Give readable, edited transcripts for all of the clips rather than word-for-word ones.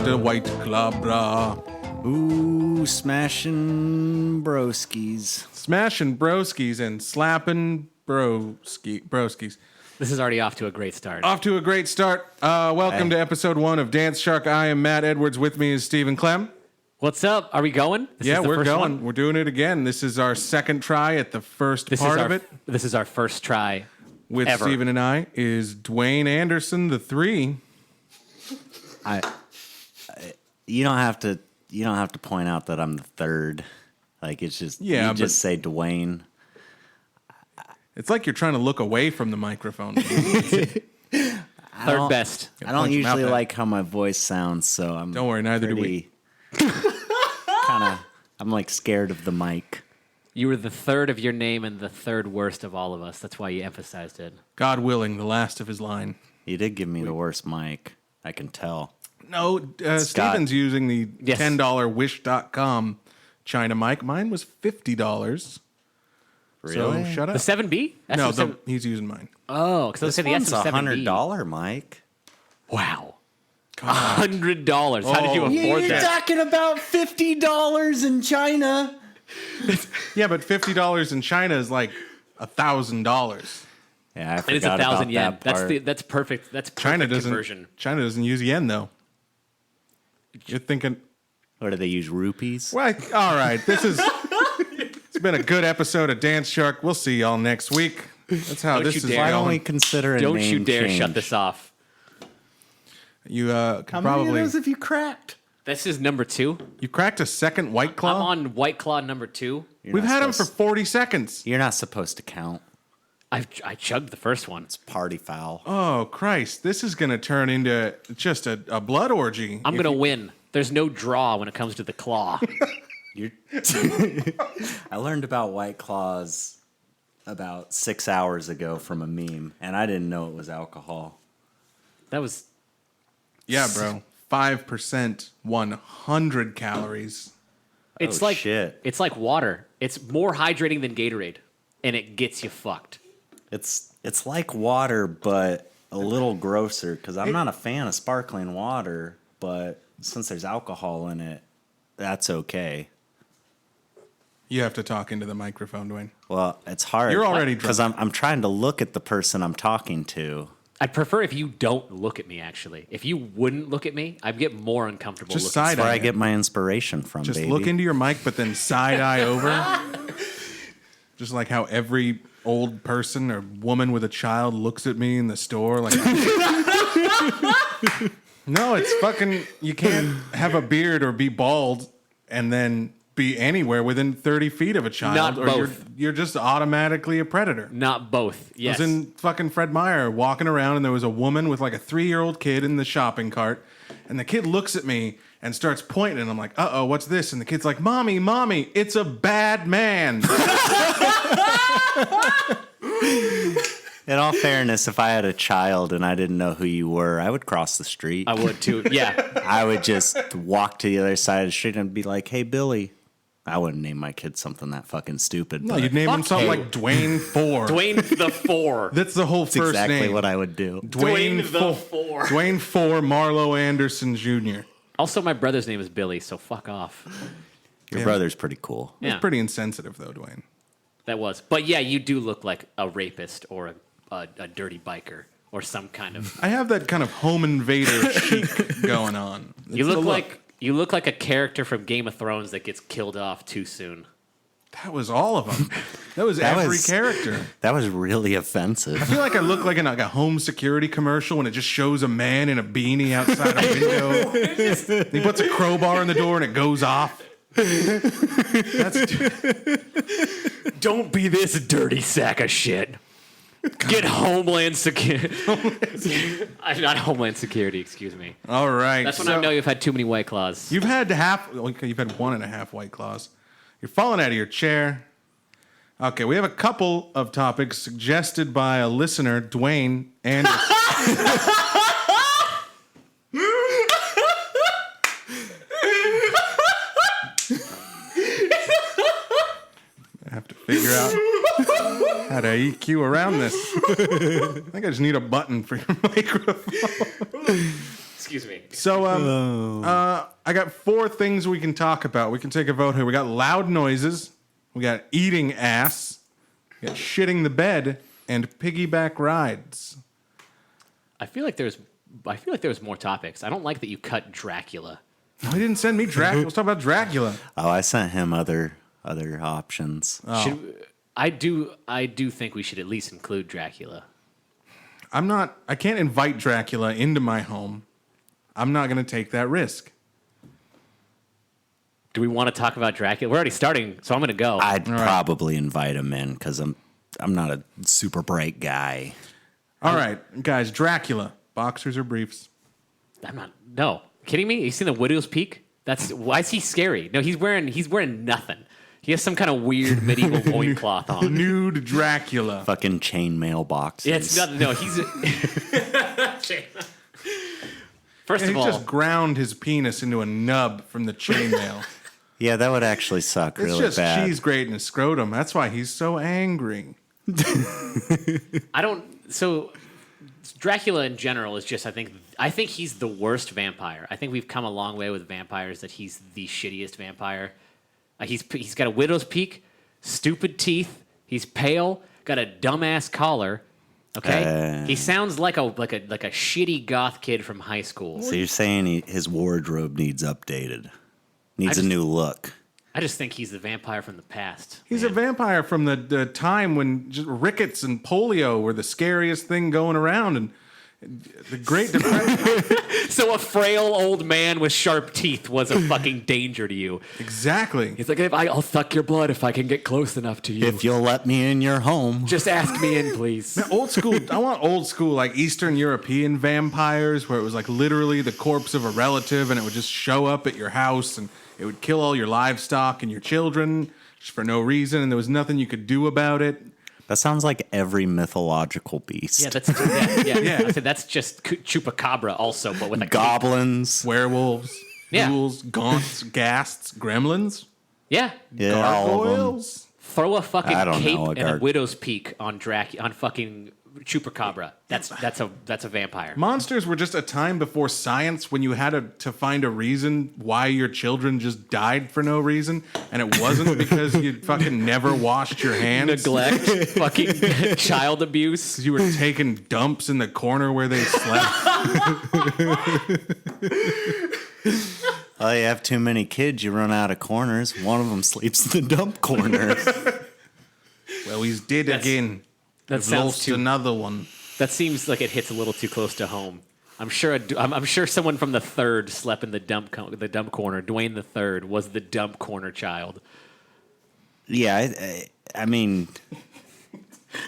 a White Claw, brah. Ooh, smashing broskies. Smashing broskies and slapping broskies. This is already off to a great start. Off to a great start. Welcome to episode 1 of Dance Shark. I am Matt Edwards. With me is Stephen Clem. What's up? Are we going? Yeah, we're going. We're doing it again. This is our second try at the first part of it. This is our first try with ever. Stephen and I is Dwayne Anderson, the 3. You don't have to point out that I'm the third. Like, it's just, just say Dwayne. It's like you're trying to look away from the microphone. Third best. I don't usually like how my voice sounds, so I'm. Don't worry, neither do we. I'm like scared of the mic. You were the third of your name and the third worst of all of us. That's why you emphasized it. God willing, the last of his line. You did give me the worst mic. I can tell. No, Stephen's using the $10 Wish.com China mic. Mine was $50. Really? So shut up. The 7B? No, he's using mine. Oh, because I was This saying the one's SM7B. $100 mic. Wow. $100. How did you afford You're that? talking about $50 in China. Yeah, but $50 in China is like $1,000. Yeah, I And it's forgot 1,000 about yen. that part. That's perfect. That's perfect China conversion. doesn't use yen though. You're thinking, What do they use? Rupees? well, all right. It's been a good episode of Dance Shark. We'll see y'all next week. That's how Don't this you is dare. Why don't we going. consider a Don't name you dare change? shut this off. You How could many probably of those have you cracked? This is number 2. you cracked a second White I'm Claw. on White Claw number 2. We've had him for 40 seconds. You're not supposed to count. I chugged the first one. It's party foul. Oh Christ! This is going to turn into just a blood orgy. I'm going to win. There's no draw when it comes to the claw. I learned about White Claws about 6 hours ago from a meme, and I didn't know it was alcohol. That was... Yeah, bro. 5%, 100 calories. It's Oh, like shit. It's like water. It's more hydrating than Gatorade, and it gets you fucked. It's like water, but a little grosser, because I'm not a fan of sparkling water, but since there's alcohol in it, that's okay. You have to talk into the microphone, Dwayne. Well, it's hard. You're already drunk. Because I'm trying to look at the person I'm talking to. I'd prefer if you don't look at me, actually. If you wouldn't look at me, I'd get more uncomfortable Just looking. side That's where eye. I get my inspiration from, Just baby. look into your mic, but then side eye over. Just like how every old person or woman with a child looks at me in the store. Like, no, it's fucking. You can't have a beard or be bald and then be anywhere within 30 feet of a child, Not or both. you're just automatically a predator. Not both. Yes. I was in fucking Fred Meyer walking around, and there was a woman with like a 3-year-old kid in the shopping cart, and the kid looks at me and starts pointing, and I'm like, uh-oh, what's this? And the kid's like, mommy, it's a bad man. In all fairness, if I had a child and I didn't know who you were, I would cross the street. I would too. Yeah. I would just walk to the other side of the street and be like, hey, Billy. I wouldn't name my kid something that fucking stupid. No, but you'd name him something you. like Dwayne 4. Dwayne the 4. That's the whole That's first exactly name. what I would do. Dwayne the 4. Dwayne 4, Marlo Anderson Jr. Also, my brother's name is Billy, so fuck off. Your Yeah. brother's pretty cool. Yeah, It's pretty insensitive, though, Dwayne. that was. But yeah, you do look like a rapist or a dirty biker or some kind of... I have that kind of home invader chic going on. You It's the look like a character from Game of Thrones that gets killed off too soon. That was all of them. That was every character. That was really offensive. I feel like I look like in like a home security commercial when it just shows a man in a beanie outside a window. He puts a crowbar in the door and it goes off. Don't be this dirty sack of shit. Get Homeland Security. Not Homeland Security, excuse me. All right. That's when I know you've had too many White Claws. You've had 1.5 White Claws. You're falling out of your chair. Okay, we have a couple of topics suggested by a listener, Dwayne Anderson. I have to figure out how to EQ around this. I think I just need a button for your microphone. Excuse me. So, I got 4 things we can talk about. We can take a vote here. We got loud noises. We got eating ass. We got shitting the bed and piggyback rides. I feel like there's more topics. I don't like that you cut Dracula. No, he didn't send me Dracula. Let's talk about Dracula. Oh, I sent him other options. I do think we should at least include Dracula. I can't invite Dracula into my home. I'm not going to take that risk. Do we want to talk about Dracula? We're already starting, so I'm going to go. I'd probably invite him in because I'm not a super bright guy. All right, guys, Dracula. Boxers or briefs? I'm not. No, kidding me? You seen the Widow's Peak? Why is he scary? No, he's wearing nothing. He has some kind of weird medieval loincloth on. Nude Dracula. Fucking chainmail boxes. Yeah, it's not. No, he's. First He of all, just ground his penis into a nub from the chainmail. Yeah, that would actually suck It's really just bad. cheese grating his scrotum. That's why he's so angry. I don't. So Dracula in general is just. I think he's the worst vampire. I think we've come a long way with vampires. That he's the shittiest vampire. He's got a widow's peak, stupid teeth. He's pale, got a dumbass collar. Okay, he sounds like a shitty goth kid from high school. So you're saying his wardrobe needs updated, needs a new look. I just think he's the vampire from the past. He's a vampire from the time when just rickets and polio were the scariest thing going around, and the Great Depression. So a frail old man with sharp teeth was a fucking danger to you. Exactly. He's like, I'll suck your blood if I can get close enough to you. If you'll let me in your home. Just ask me in, please. Old school. I want old school, like Eastern European vampires, where it was like literally the corpse of a relative, and it would just show up at your house, and it would kill all your livestock and your children just for no reason, and there was nothing you could do about it. That sounds like every mythological beast. Yeah, I said that's just chupacabra also, but with a Goblins. Werewolves, Yeah. ghouls, gaunts, ghasts, gremlins, Yeah. Yeah, all of them. gargoyles. Throw a fucking I don't cape know, and a widow's peak on fucking chupacabra. That's a vampire. Monsters were just a time before science when you had to find a reason why your children just died for no reason, and it wasn't because you fucking never washed your hands. Neglect, fucking child abuse. You were taking dumps in the corner where they slept. Oh, you have too many kids, you run out of corners. One of them sleeps in the dump corner. Well, he's dead again. That We've sounds lost too. another one. That seems like it hits a little too close to home. I'm sure someone from the third slept in the dump corner. Dwayne the Third was the dump corner child. Yeah, I mean,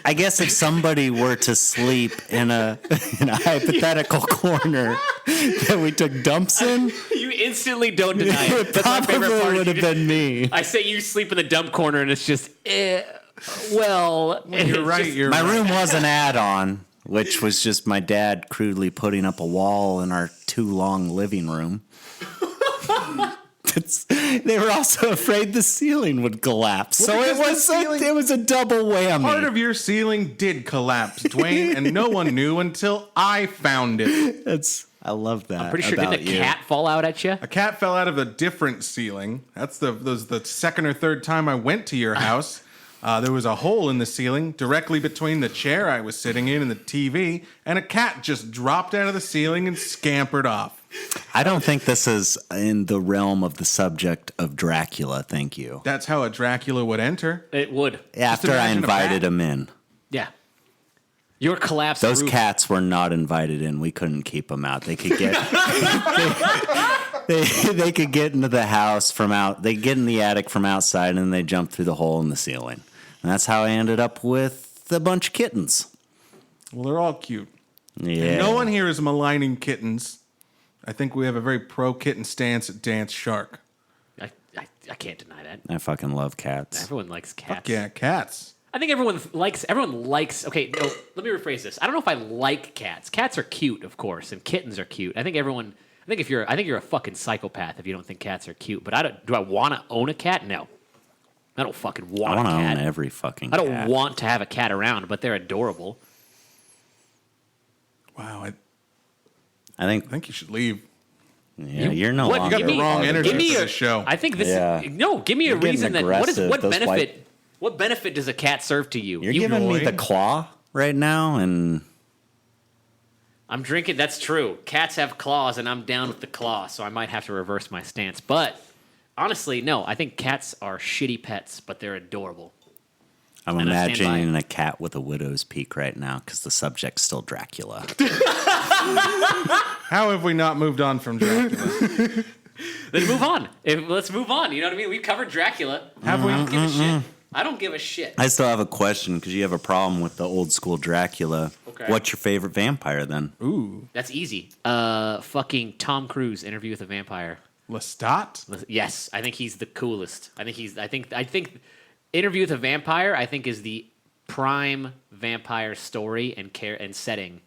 I guess if somebody were to sleep in a hypothetical corner that we took dumps in, You instantly don't deny it. it That's my favorite probably part. would have been me. I say you sleep in the dump corner, and it's just, well, You're right. You're My right. room was an add-on, which was just my dad crudely putting up a wall in our too long living room. They were also afraid the ceiling would collapse, so because it was a double whammy. Part of your ceiling did collapse, Dwayne, and no one knew until I found it. I love that. I'm pretty sure about didn't a you. cat fall out at you? A cat fell out of a different ceiling. That's the second or third time I went to your house. There was a hole in the ceiling directly between the chair I was sitting in and the TV, and a cat just dropped out of the ceiling and scampered off. I don't think this is in the realm of the subject of Dracula. Thank you. That's how a Dracula would enter. It would. After I imagine a invited bat. him in. Yeah. Your collapsed Those roof. cats were not invited in. We couldn't keep them out. They could get they could get into the house from out. They get in the attic from outside and they jump through the hole in the ceiling. And that's how I ended up with a bunch of kittens. Well, they're all cute. Yeah. And no one here is maligning kittens. I think we have a very pro kitten stance at Dance Shark. I can't deny that. I fucking love cats. Everyone likes cats. Yeah, cats. I think everyone likes. Okay, no. Let me rephrase this. I don't know if I like cats. Cats are cute, of course, and kittens are cute. I think you're a fucking psychopath if you don't think cats are cute. But do I want to own a cat? No. I don't fucking want I want a to cat. own every fucking I don't cat. want to have a cat around, but they're adorable. Wow. I think I think you should leave. you're no What? longer. You got the wrong energy Give me for a this show. I think this. Yeah. No, give me You're a getting reason that. aggressive. What Those benefit? What benefit does a cat serve to you? You're giving me the claw right now, and I'm drinking. That's true. Cats have claws, and I'm down with the claw, so I might have to reverse my stance. But honestly, no. I think cats are shitty pets, but they're adorable. I'm And I stand by imagining a cat with a widow's peak right now because the subject's still Dracula. How have we not moved on from Dracula? Then move on. Let's move on. You know what I mean? We've covered Dracula. Have we? I don't give a shit. I don't give a shit. I still have a question because you have a problem with the old school Dracula. Okay. What's your favorite vampire then? Ooh, That's easy. Fucking Tom Cruise, Interview with a Vampire. Lestat? Yes, I think he's the coolest. I think Interview with a Vampire, I think, is the prime vampire story and setting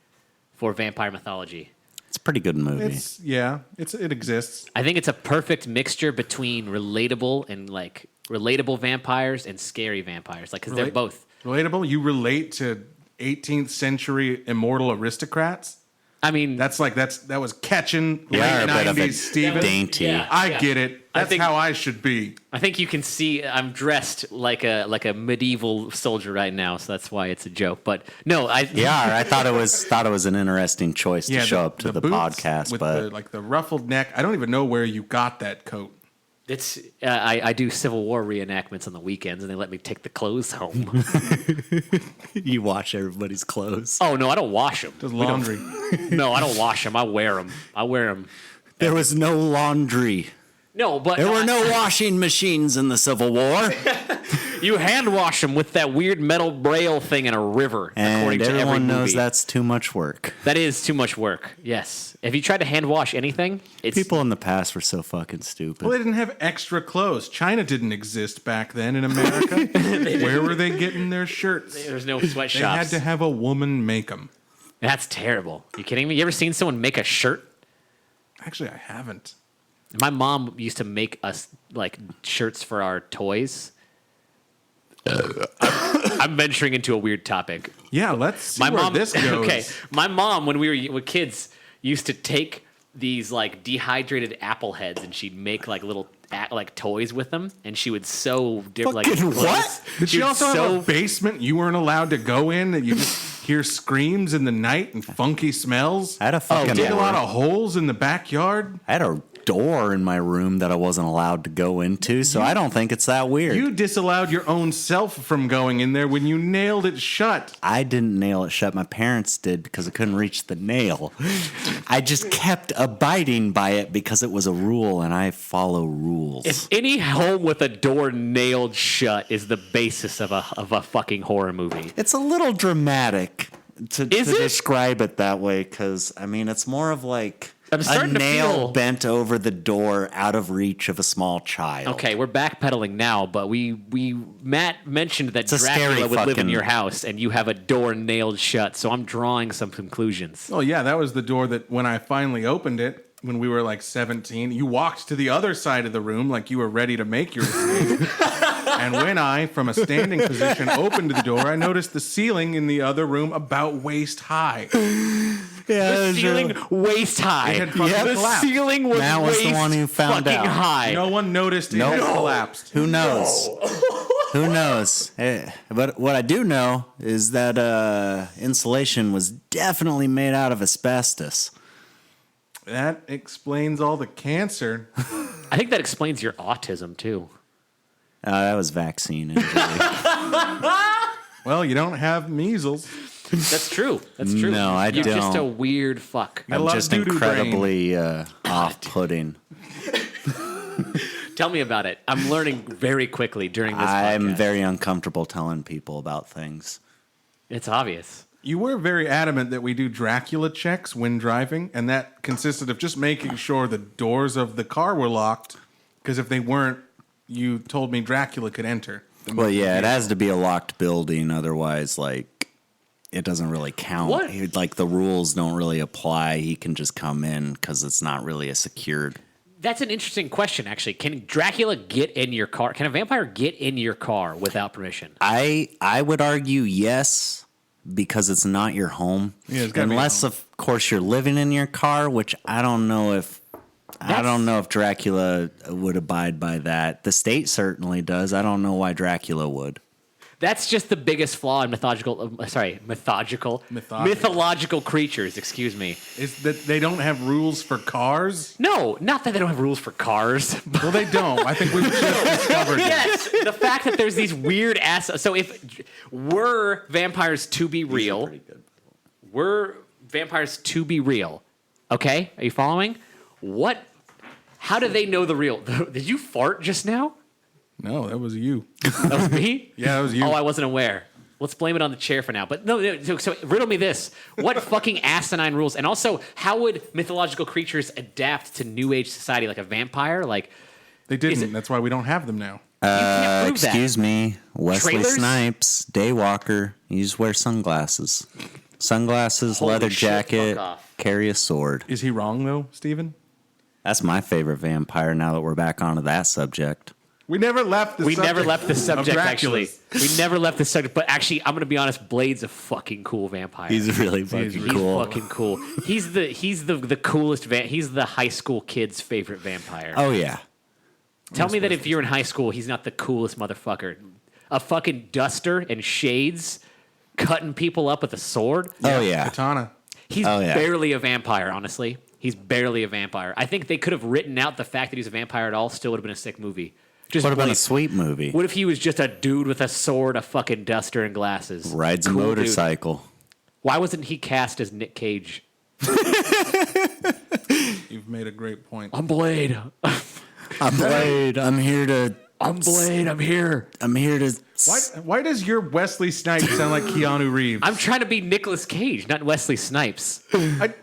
for vampire mythology. It's a pretty good movie. It exists. I think it's a perfect mixture between relatable vampires and scary vampires, like because they're both. Relatable? You relate to 18th century immortal aristocrats? I mean, That was catching You are late a bit of a 90s, Steven. dainty. Yeah. I get it. I That's think- how I should be. I think you can see I'm dressed like a medieval soldier right now, so that's why it's a joke. But no, I thought it was an interesting choice to show up to the boots podcast, with but the ruffled neck. I don't even know where you got that coat. it's I do Civil War reenactments on the weekends, and they let me take the clothes home. you wash everybody's clothes. Oh no, I don't wash them. Does laundry. No, I don't wash them. I wear them. There was no laundry. No, but There were no washing machines in the Civil War. You hand wash them with that weird metal braille thing in a river. according And to every everyone knows movie. that's too much work. That is too much work. Yes. Have you tried to hand wash anything? It's People in the past were so fucking stupid. Well, they didn't have extra clothes. China didn't exist back then in America. Where were they getting their shirts? there's no They sweatshops. had to have a woman make them. That's terrible. You kidding me? You ever seen someone make a shirt? Actually, I haven't. My mom used to make us like shirts for our toys. I'm venturing into a weird topic. Yeah, let's see where this goes. Okay, my mom, when we were kids, used to take these like dehydrated apple heads, and she'd make like little like toys with them, and she would sew like Fucking clothes. what? Did she would also have sew- a basement you weren't allowed to go in that you just hear screams in the night and funky smells? I had a fucking Dig a door. lot of holes in the backyard? I had a door in my room that I wasn't allowed to go into, so I don't think it's that weird. You disallowed your own self from going in there when you nailed it shut. I didn't nail it shut. My parents did because I couldn't reach the nail. I just kept abiding by it because it was a rule, and I follow rules. If any home with a door nailed shut is the basis of a fucking horror movie. It's a little dramatic to Is it? describe it that way because, I mean, it's more of like I'm a starting to nail feel- bent over the door out of reach of a small child. Okay, we're backpedaling now, but Matt mentioned that a Dracula scary would live in fucking- your house, and you have a door nailed shut. So I'm drawing some conclusions. Oh, yeah, that was the door that when I finally opened it, when we were like 17, you walked to the other side of the room like you were ready to make your escape. And when I, from a standing position, opened the door, I noticed the ceiling in the other room about waist high. Yeah, The ceiling waist high. It had fucking The collapsed. ceiling was Matt was the waist one who found fucking out. high. No one noticed it Nope. had collapsed. Who knows? Who knows? But what I do know is that insulation was definitely made out of asbestos. That explains all the cancer. I think that explains your autism too. That was vaccine injury. Well, you don't have measles. That's true. That's true. No, I You're just a don't. weird fuck. Got a I'm lot of just doo-doo brain. incredibly off-putting. Tell me about it. I'm learning very quickly during this I'm podcast. very uncomfortable telling people about things. It's obvious. You were very adamant that we do Dracula checks when driving, and that consisted of just making sure the doors of the car were locked, because if they weren't, you told me Dracula could enter. Well, yeah, it has to be a locked building, otherwise, like, it doesn't really count. What? Like, the rules don't really apply. He can just come in because it's not really a secured. That's an interesting question, actually. Can Dracula get in your car? Can a vampire get in your car without permission? I would argue yes, because it's not your home. Yeah, it's gotta be Unless, home. of course, you're living in your car, which I don't know if Dracula would abide by that. The state certainly does. I don't know why Dracula would. That's just the biggest flaw in mythological creatures. Excuse me. Is that they don't have rules for cars? No, not that they don't have rules for cars. Well, they don't. I think we've just discovered that. Yes, the fact that there's these weird ass. So if were vampires to be real, okay? Are you following? How do they know the real? Did you fart just now? No, that was you. That was me? Yeah, that was you. Oh, I wasn't aware. Let's blame it on the chair for now. But no, so riddle me this. What fucking asinine rules? And also, how would mythological creatures adapt to New Age society like a vampire? Like They didn't. That's why we don't have them now. you can't prove Excuse me, Wesley Trailers? Snipes, Daywalker. You just wear sunglasses. Sunglasses, Holy leather shit, jacket, fuck off. carry a sword. Is he wrong, though, Steven? That's my favorite vampire now that we're back onto that subject. We never left the We subject never left the subject, of actually. Draculas. We never left the subject. But actually, I'm going to be honest, Blade's a fucking cool vampire. He's really fucking He's cool. fucking cool. He's the coolest he's the high school kid's favorite vampire. Oh, yeah. Tell me that if you're in high school, he's not the coolest motherfucker. A fucking duster and shades cutting people up with a sword. Oh, yeah. Katana. He's Oh, yeah. barely a vampire, honestly. He's barely a vampire. I think they could have written out the fact that he's a vampire at all, still would have been a sick movie. Just Would have been a Blade. sweet movie. What if he was just a dude with a sword, a fucking duster, and glasses? Rides a Cool dude. motorcycle. Why wasn't he cast as Nick Cage? You've made a great point. I'm Blade. I'm Blade. I'm here to. I'm Blade. I'm here. I'm here to. Why does your Wesley Snipes sound like Keanu Reeves? I'm trying to be Nicolas Cage, not Wesley Snipes. I-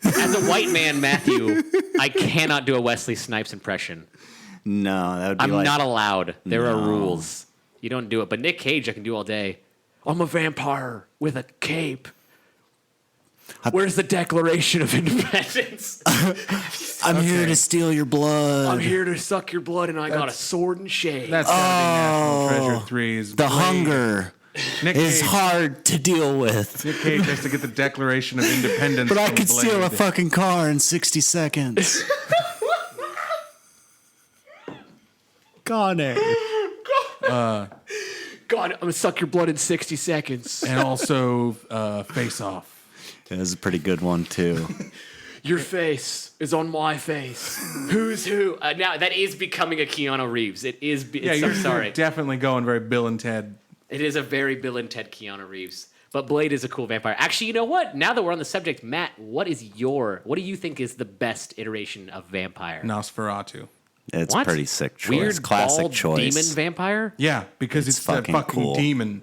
As a white man, Matthew, I cannot do a Wesley Snipes impression. No, that would be I'm like. not allowed. There are No. rules. You don't do it. But Nick Cage, I can do all day. I'm a vampire with a cape. Where's the Declaration of Independence? I'm here to steal your blood. I'm here to suck your blood, and I got a sword and shade. That's gotta be National Treasure 3's The Blade. hunger Nick is Cage. hard to deal with. Nick Cage has to get the Declaration of Independence. But I from could steal a Blade. fucking car in 60 seconds. Connor. God, I'm gonna suck your blood in 60 seconds. And also Face Off. That was a pretty good one, too. Your face is on my face. Who's who? Now that is becoming a Keanu Reeves. It is. Yeah, I'm you're sorry. definitely going very Bill and Ted. It is a very Bill and Ted Keanu Reeves. But Blade is a cool vampire. Actually, you know what? Now that we're on the subject, Matt, what do you think is the best iteration of vampire? Nosferatu. It's What? pretty sick choice. Weird, Classic bald choice. demon vampire? Yeah, because It's it's a fucking fucking cool. demon.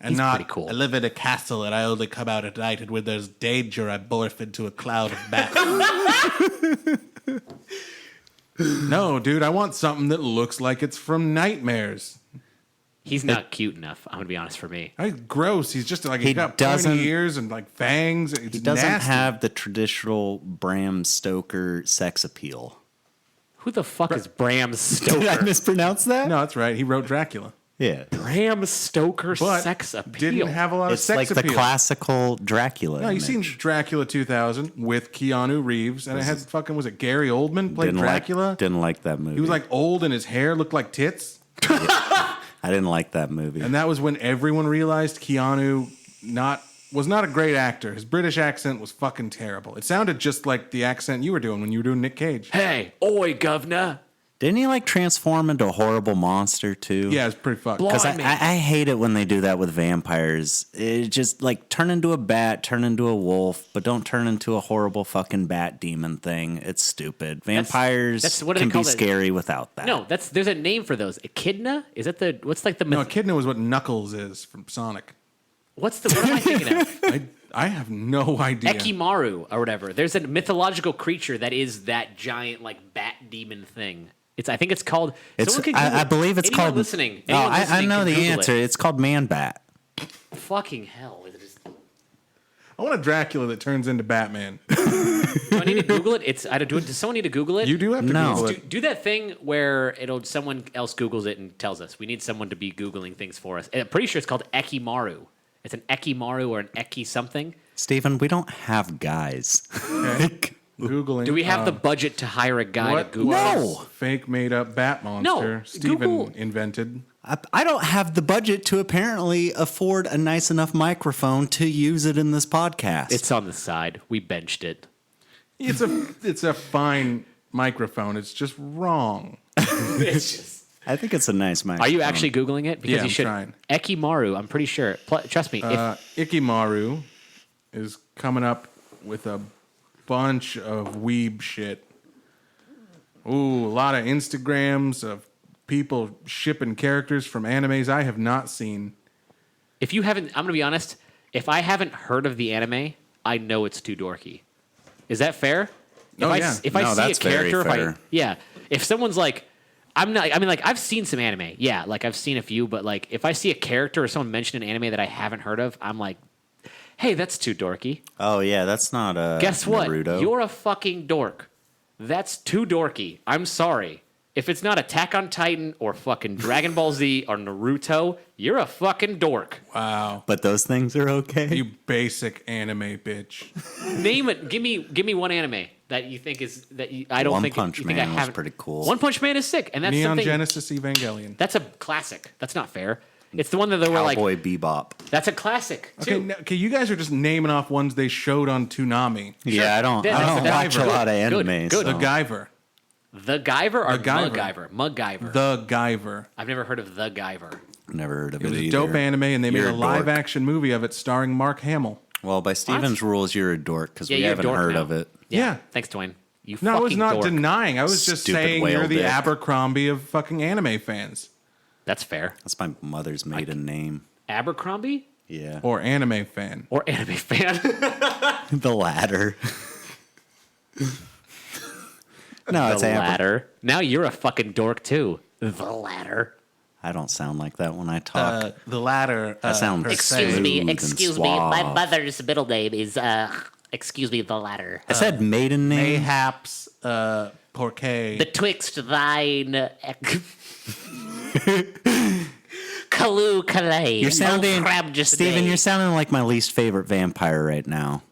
And He's not, pretty cool. I live in a castle and I only come out at night, and when there's danger, I morph into a cloud of bats. No, dude, I want something that looks like it's from Nightmares. He's not cute enough, I'm going to be honest, for me. Gross. He's just like, He he's got doesn't- pointy ears and like fangs. It's He doesn't nasty. have the traditional Bram Stoker sex appeal. Who the fuck is Bram Did I Stoker? mispronounce that? No, that's right. He wrote Dracula. Yeah. Bram Stoker But sex appeal. didn't have a lot of It's sex like appeal. the classical Dracula. No, you image. seen Dracula 2000 with Keanu Reeves, and it had fucking, was it Gary Oldman played Didn't Dracula? Didn't like that movie. He was like old and his hair looked like tits. I didn't like that movie. And that was when everyone realized Keanu was not a great actor. His British accent was fucking terrible. It sounded just like the accent you were doing when you were doing Nick Cage. Hey, oi, governor. Didn't he like transform into a horrible monster too? Yeah, it's pretty fucked. Blah. Because I Blimey. hate it when they do that with vampires. It just like turn into a bat, turn into a wolf, but don't turn into a horrible fucking bat demon thing. It's stupid. Vampires that's what do they can call be that? scary without that. No, there's a name for those. Echidna? Is that what's like the No, Echidna was what Knuckles is from Sonic. what am I thinking of? I have no idea. Ekimaru or whatever. There's a mythological creature that is that giant like bat demon thing. I think it's called. It's, someone can Google I it. believe it's Anyone called. Listening. Oh, anyone I listening know can the Google answer. it. It's called Man Bat. Fucking hell! It is- I want a Dracula that turns into Batman. Do I need to Google it? Does someone need to Google it? You do have to No. Google Do, it. do that thing where someone else Googles it and tells us. We need someone to be Googling things for us. I'm pretty sure it's called Ekimaru. It's an Ekimaru or an Eki something. Stephen, we don't have guys. Okay. Googling. Do we have the budget to hire a guy to what Google? No. fake made up bat monster No, Steven Google- invented? I don't have the budget to apparently afford a nice enough microphone to use it in this podcast. It's on the side. We benched it. It's a fine microphone. It's just wrong. It's just. I think it's a nice microphone. Are you actually Googling it? Because Yeah, you I'm should. trying. Ekimaru, I'm pretty sure. Trust me. Ikimaru is coming up with a bunch of weeb shit. Ooh, a lot of Instagrams of people shipping characters from animes I have not seen. If you haven't, I'm going to be honest. If I haven't heard of the anime, I know it's too dorky. Is that fair? If Oh, I, yeah. If I No, see a that's very character, fair. if someone's like, I've seen some anime. Yeah, like I've seen a few, but like if I see a character or someone mention an anime that I haven't heard of, I'm like, hey, that's too dorky. Oh, yeah, that's not a Guess what? Naruto. You're a fucking dork. That's too dorky. I'm sorry. If it's not Attack on Titan or fucking Dragon Ball Z or Naruto, you're a fucking dork. Wow. But those things are okay. You basic anime bitch. Name it. Give me one anime that you think is that you, I don't One think Punch you think Man I was haven't. pretty cool. One Punch Man is sick, and that's Neon something. Genesis Evangelion. That's a classic. That's not fair. It's the one that they were like. Cowboy Bebop. That's a classic too. Okay, you guys are just naming off ones they showed on Toonami. Yeah, I don't watch a lot of Good, anime. good. so- The Guyver. The Guyver or The Guyver. MacGyver? The Guyver. I've never heard of The Guyver. Never heard of It it was a either. dope anime, and they made You're a a live dork. action movie of it starring Mark Hamill. Well, by Steven's rules, you're a dork because Yeah, we you're a haven't dork heard now. of it. Yeah. Thanks, Dwayne. You No, I was fucking not dork. denying. I was just Stupid saying whale you're the dick. Abercrombie of fucking anime fans. That's fair. That's my mother's maiden name. Abercrombie Yeah. Or anime fan. or anime fan? The latter. No, it's The Amber. latter. Now you're a fucking dork too. The latter. I don't sound like that when I talk. The latter. That sounds Excuse smooth me, and excuse me. My suave. mother's middle name is excuse me, the latter. I said maiden name. Mayhaps Porquet. Betwixt thine Kalu Calais. You're sounding, crab just Steven, you're sounding like my least favorite vampire right now.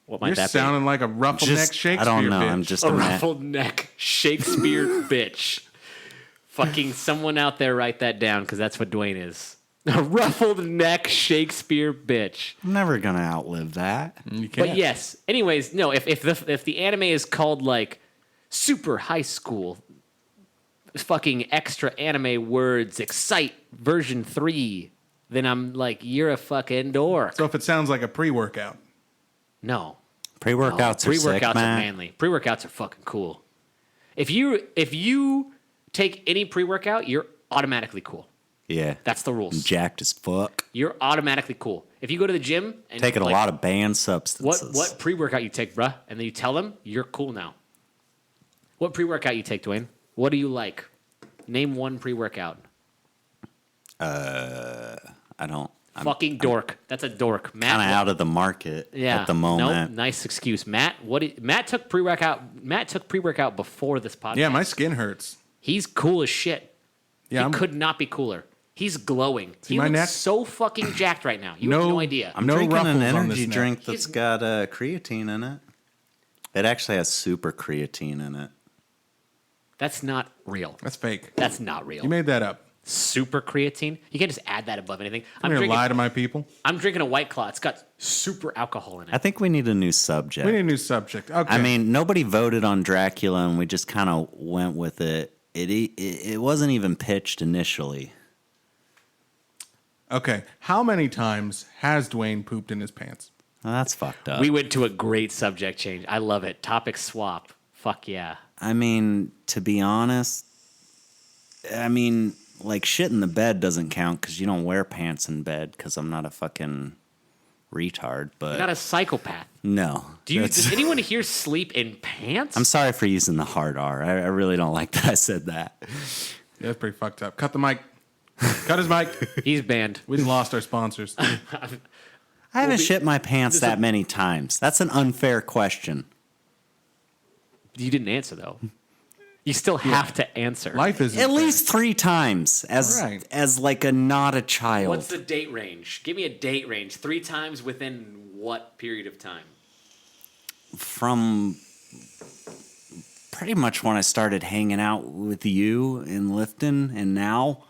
What might You're that sounding like a ruffled neck Just, Shakespeare I don't know. bitch. I'm just be? A a ruffled neck Shakespeare bitch. Fucking someone out there write that down because that's what Dwayne is. A ruffled neck Shakespeare bitch. I'm never gonna outlive that. You can't. But yes. Anyways, no. If the anime is called like Super High School, fucking extra anime words, Excite version 3, then I'm like, you're a fucking dork. So if it sounds like a pre-workout. No. Pre-workouts are sick, Pre-workouts are man. manly. Pre-workouts are fucking cool. If you take any pre-workout, you're automatically cool. Yeah. That's the rules. Jacked as fuck. You're automatically cool. If you go to the gym and Taking like, a lot of banned substances. what pre-workout you take, bruh, and then you tell them you're cool now. What pre-workout you take, Dwayne? What do you like? Name one pre-workout. I don't. I'm Fucking dork. That's a dork. Matt. kind of out of the market yeah. at the moment. Nope, nice excuse, Matt. Matt took pre-workout. Matt took pre-workout before this podcast. Yeah, my skin hurts. He's cool as shit. Yeah, he could not be cooler. He's glowing. He my looks neck? so fucking jacked right now. You have no idea. I'm No drinking an ruffles on this energy neck. drink that's got creatine in it. It actually has super creatine in it. That's not real. That's fake. That's not real. You made that up. Super creatine. You can't just add that above anything. I'm going to lie to my people. I'm drinking a White Claw. It's got super alcohol in it. I think we need a new subject. We need a new subject. Okay. I mean, nobody voted on Dracula, and we just kind of went with it. It wasn't even pitched initially. Okay. How many times has Dwayne pooped in his pants? Well, that's fucked up. We went to a great subject change. I love it. Topic swap. Fuck yeah. I mean, to be honest, like shit in the bed doesn't count because you don't wear pants in bed because I'm not a fucking retard. But You're not a psychopath. no. Does anyone here sleep in pants? I'm sorry for using the hard R. I really don't like that I said that. Yeah, that's pretty fucked up. Cut the mic. Cut his mic. He's banned. We lost our sponsors. I haven't shit my pants that many times. That's an unfair question. You didn't answer though. You still have to answer. Life isn't At fair. least 3 times Right. as like a not a child. What's the date range? Give me a date range. 3 times within what period of time? From pretty much when I started hanging out with you in Lifton and now.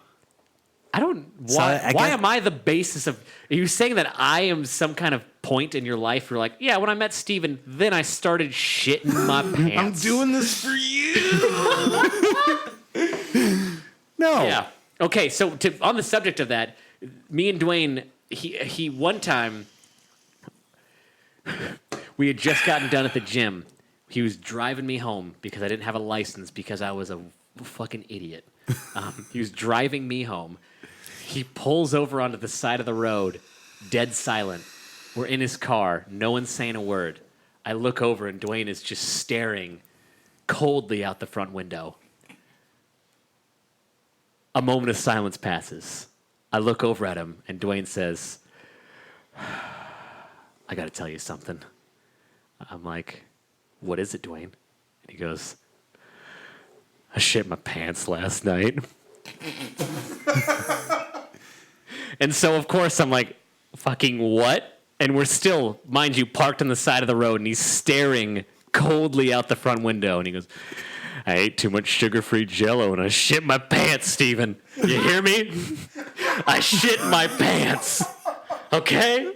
I don't. So Why? I Why guess- am I the basis of? Are you saying that I am some kind of point in your life? You're like, yeah. When I met Steven, then I started shitting my pants. I'm doing this for you. No. Yeah. Okay. So on the subject of that, me and Dwayne, he one time, we had just gotten done at the gym. He was driving me home because I didn't have a license because I was a fucking idiot. He was driving me home. He pulls over onto the side of the road, dead silent. We're in his car. No one's saying a word. I look over and Dwayne is just staring coldly out the front window. A moment of silence passes. I look over at him and Dwayne says, I got to tell you something. I'm like, what is it, Dwayne? And he goes, I shit my pants last night. And so, of course, I'm like, fucking what? And we're still, mind you, parked on the side of the road, and he's staring coldly out the front window. And he goes, I ate too much sugar-free Jell-O, and I shit my pants, Steven. You hear me? I shit my pants. Okay?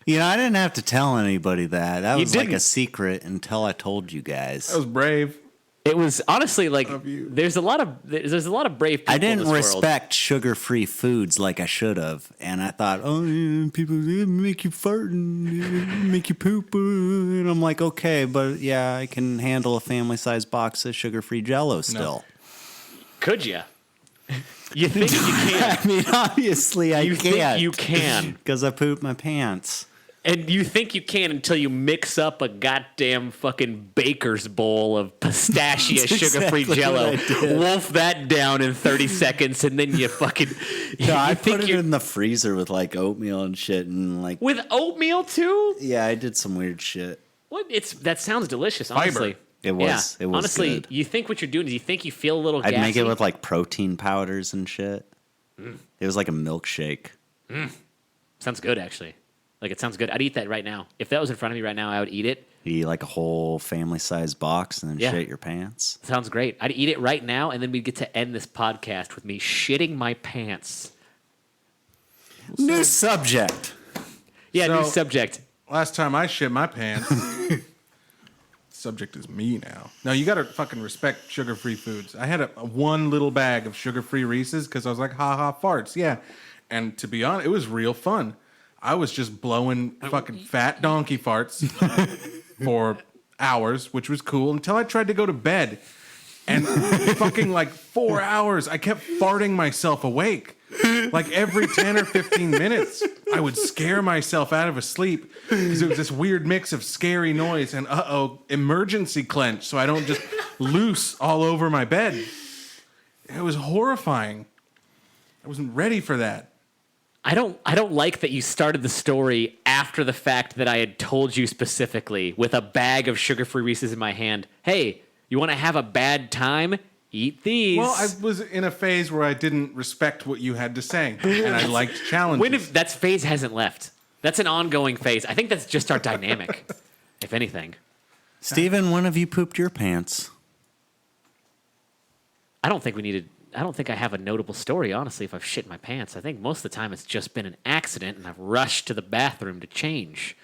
You know, I didn't have to tell anybody that. That You was like a didn't. secret until I told you guys. That was brave. It was honestly like Of you. there's a lot of brave people I in didn't this world. respect sugar-free foods like I should have, and I thought, oh, yeah, people make you fart and make you poop, and I'm like, okay, but yeah, I can handle a family-sized box of sugar-free Jell-O still. Could you? You think you can? I mean, obviously, I You think can't. you can? because I pooped my pants. And you think you can until you mix up a goddamn fucking baker's bowl of pistachio That's sugar-free exactly Jell-O, what I did. wolf that down in 30 seconds, and then you fucking. No, you I think put it you're- in the freezer with like oatmeal and shit, and like, with oatmeal too. yeah, I did some weird shit. What? That sounds delicious. Honestly, It was. Yeah. It was honestly. good. You think what you're doing is you think you feel a little. I'd gassy. make it with like protein powders and shit. It was like a milkshake. Sounds good, actually. Like, it sounds good. I'd eat that right now. If that was in front of me right now, I would eat it. You eat like a whole family-sized box and then Yeah. shit your pants. Sounds great. I'd eat it right now, and then we'd get to end this podcast with me shitting my pants. New subject. Yeah, new So- subject. Last time I shit my pants. Subject is me now. No, you gotta fucking respect sugar-free foods. I had a one little bag of sugar-free Reese's because I was like, ha ha, farts, yeah. And to be honest, it was real fun. I was just blowing fucking fat donkey farts for hours, which was cool until I tried to go to bed. And fucking like 4 hours, I kept farting myself awake. Like every 10 or 15 minutes, I would scare myself out of a sleep because it was this weird mix of scary noise and emergency clench so I don't just loose all over my bed. It was horrifying. I wasn't ready for that. I don't like that you started the story after the fact that I had told you specifically with a bag of sugar-free Reese's in my hand. Hey, you want to have a bad time? Eat these. Well, I was in a phase where I didn't respect what you had to say, and I liked challenges. that phase hasn't left. That's an ongoing phase. I think that's just our dynamic, if anything. Steven, when have you pooped your pants? I don't think I have a notable story, honestly, if I've shit my pants. I think most of the time it's just been an accident and I've rushed to the bathroom to change.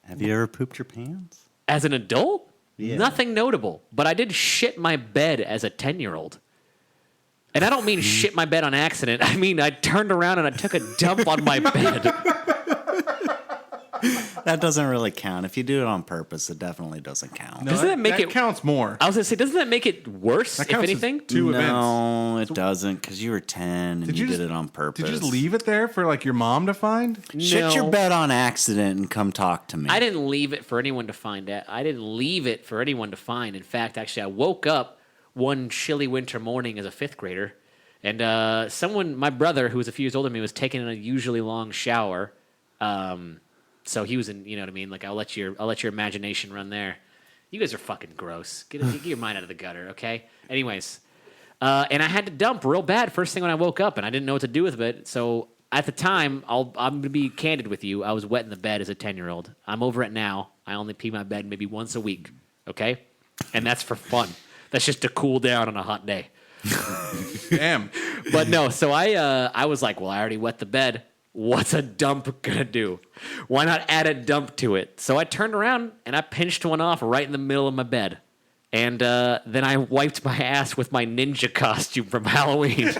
Have you ever pooped your pants? As an adult, Yeah. nothing notable. But I did shit my bed as a 10-year-old. And I don't mean shit my bed on accident. I mean, I turned around and I took a dump on my bed. That doesn't really count. If you do it on purpose, it definitely doesn't count. No, Doesn't that make it- counts more? I was going to say, doesn't that make it worse, That if counts as anything? two events. No, it doesn't, because you were 10 and you did it on purpose. Did you just leave it there for like your mom to find? Shit your No. bed on accident and come talk to me. I didn't leave it for anyone to find out. I didn't leave it for anyone to find. In fact, actually, I woke up one chilly winter morning as a 5th grader, and my brother, who was a few years older than me, was taking an unusually long shower. So he was in, you know what I mean? Like, I'll let your imagination run there. You guys are fucking gross. Get your mind out of the gutter, okay? Anyways, and I had to dump real bad first thing when I woke up, and I didn't know what to do with it. So at the time, I'm going to be candid with you. I was wet in the bed as a 10-year-old. I'm over it now. I only pee my bed maybe once a week, okay? And that's for fun. That's just to cool down on a hot day. Damn. But no, so I was like, well, I already wet the bed. What's a dump gonna do? Why not add a dump to it? So I turned around and I pinched one off right in the middle of my bed. And then I wiped my ass with my ninja costume from Halloween.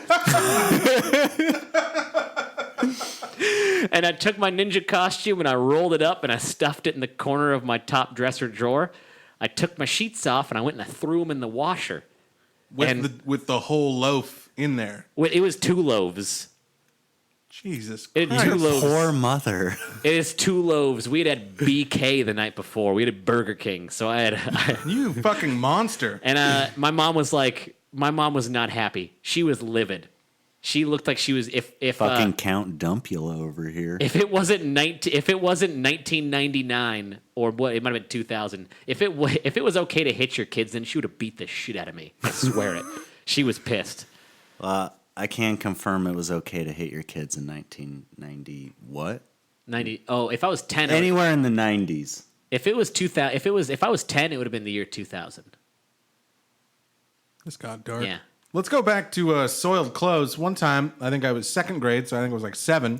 And I took my ninja costume and I rolled it up and I stuffed it in the corner of my top dresser drawer. I took my sheets off and I went and I threw them in the washer. With the whole loaf in there. It was 2 loaves. Jesus It Christ. had 2 loaves. Poor mother. It is 2 loaves. We had BK the night before. We had Burger King. So You fucking monster. and my mom was not happy. She was livid. She looked like she was if Fucking Count Dumpula over here. if it wasn't 1999 or what, it might have been 2000. If it was okay to hit your kids, then she would have beat the shit out of me. I swear it. She was pissed. I can confirm it was okay to hit your kids in 1990. What? 90. Oh, if I was 10, Anywhere in the 90s. if it was 2000, if I was 10, it would have been the year 2000. This got dark. Yeah. Let's go back to soiled clothes. One time, I think I was 2nd grade, so I think it was like 7.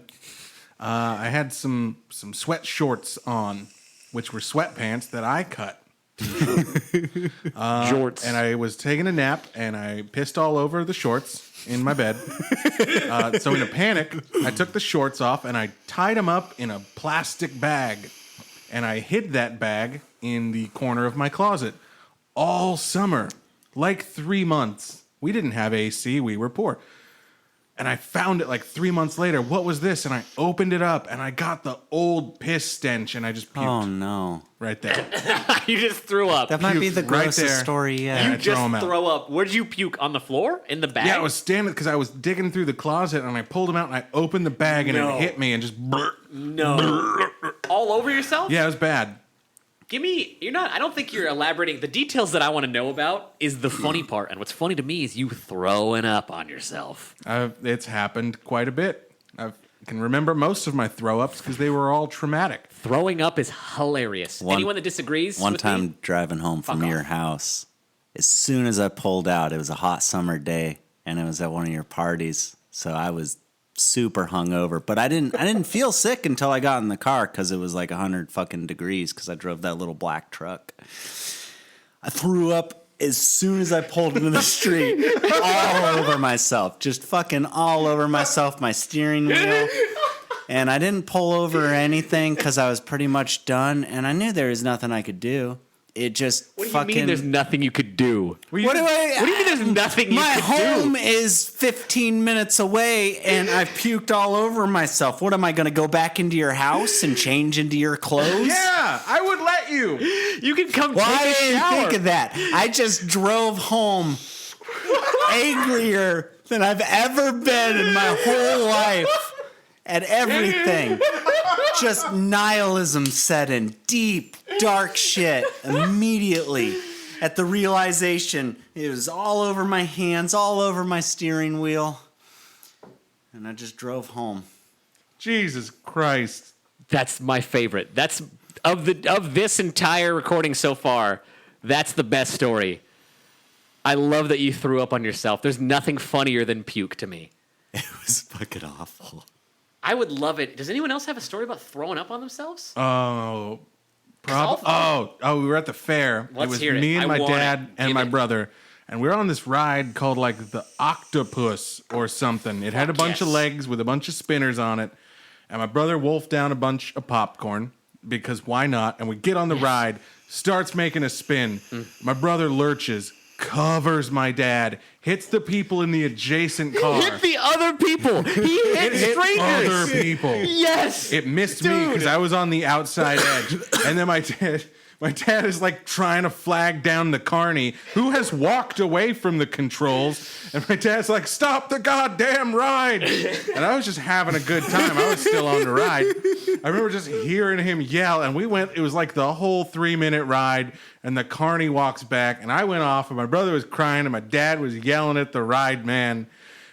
I had some sweat shorts on, which were sweatpants that I cut. Jorts. And I was taking a nap, and I pissed all over the shorts in my bed. So in a panic, I took the shorts off, and I tied them up in a plastic bag. And I hid that bag in the corner of my closet all summer, like 3 months. We didn't have AC. We were poor. And I found it like 3 months later. What was this? And I opened it up, and I got the old piss stench, and I just puked Oh, no. right there. You just threw up. That might be the Puked right grossest there. story yet. You You just throw 'em out. throw up. Where'd you puke? On the floor? In the bag? Yeah, I was standing because I was digging through the closet, and I pulled them out, and I opened the bag, and No. it hit me, and just No. All over yourself? yeah, it was bad. I don't think you're elaborating. The details that I want to know about is the funny part. And what's funny to me is you throwing up on yourself. It's happened quite a bit. I can remember most of my throw-ups because they were all traumatic. Throwing up is hilarious. Anyone that disagrees One with time me, driving home from Fuck your off. house, as soon as I pulled out, it was a hot summer day, and it was at one of your parties. So I was super hungover, but I didn't feel sick until I got in the car because it was like 100 fucking degrees because I drove that little black truck. I threw up as soon as I pulled into the street, all over myself, just fucking all over myself, my steering wheel. And I didn't pull over or anything because I was pretty much done, and I knew there was nothing I could do. It just what do you fucking. mean there's nothing you could do? What do I? What do you mean there's nothing you My could home do? is 15 minutes away, and I've puked all over myself. What am I going to go back into your house and change into your clothes? Yeah, I would let you. You can come Well, I take a didn't shower. think of that. I just drove home angrier than I've ever been in my whole life at everything. Just nihilism set in. Deep, dark shit immediately at the realization it was all over my hands, all over my steering wheel. And I just drove home. Jesus Christ. That's my favorite. That's of this entire recording so far. That's the best story. I love that you threw up on yourself. There's nothing funnier than puke to me. It was fucking awful. I would love it. Does anyone else have a story about throwing up on themselves? Oh, all fun. we were at the fair. Let's it was hear it. me and I my want dad it. and Give my it. brother, and we were on this ride called like the Octopus or something. It had a bunch of yes. legs with a bunch of spinners on it, and my brother wolfed down a bunch of popcorn because why not? And we get on the ride, starts making a spin. My brother lurches, covers my dad, hits the people in the adjacent car. Hit the other people. He hit It hit strangers. other people. Yes. It missed me Dude. because I was on the outside edge. And then My dad is like trying to flag down the carny who has walked away from the controls. And my dad's like, stop the goddamn ride. And I was just having a good time. I was still on the ride. I remember just hearing him yell. And it was like the whole 3-minute ride. And the carny walks back. And I went off. And my brother was crying. And my dad was yelling at the ride man.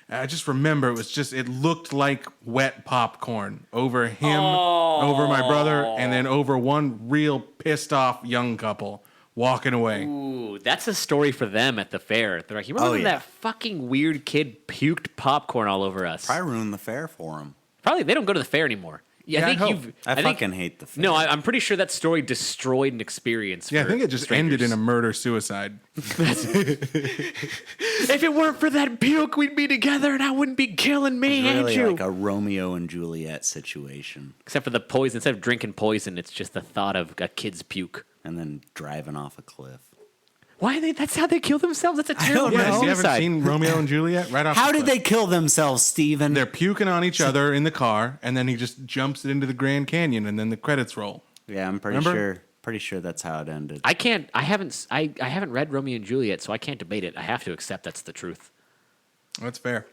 I just remember it looked like wet popcorn over him, over my brother, and then over one real pissed off young couple walking away. Ooh, that's a story for them at the fair. They're like, you remember that fucking weird kid puked popcorn all over us? Probably ruined the fair for him. Probably they don't go to the fair anymore. Yeah, I hope. I fucking hate the fair. No, I'm pretty sure that story destroyed an experience. Yeah, I for think it just strangers. ended in a murder-suicide. If it weren't for that puke, we'd be together and I wouldn't be killing me, It's really Andrew. like a Romeo and Juliet situation. Except for the poison. Instead of drinking poison, it's just the thought of a kid's puke. And then driving off a cliff. Why that's how they kill themselves? That's a terrible don't know. Yes, you haven't suicide. seen Romeo and Juliet? Right off How the did cliff. they kill themselves, Steven? They're puking on each other in the car, and then he just jumps into the Grand Canyon, and then the credits roll. Yeah, I'm pretty Remember? sure that's how it ended. I haven't read Romeo and Juliet, so I can't debate it. I have to accept that's the truth. That's fair.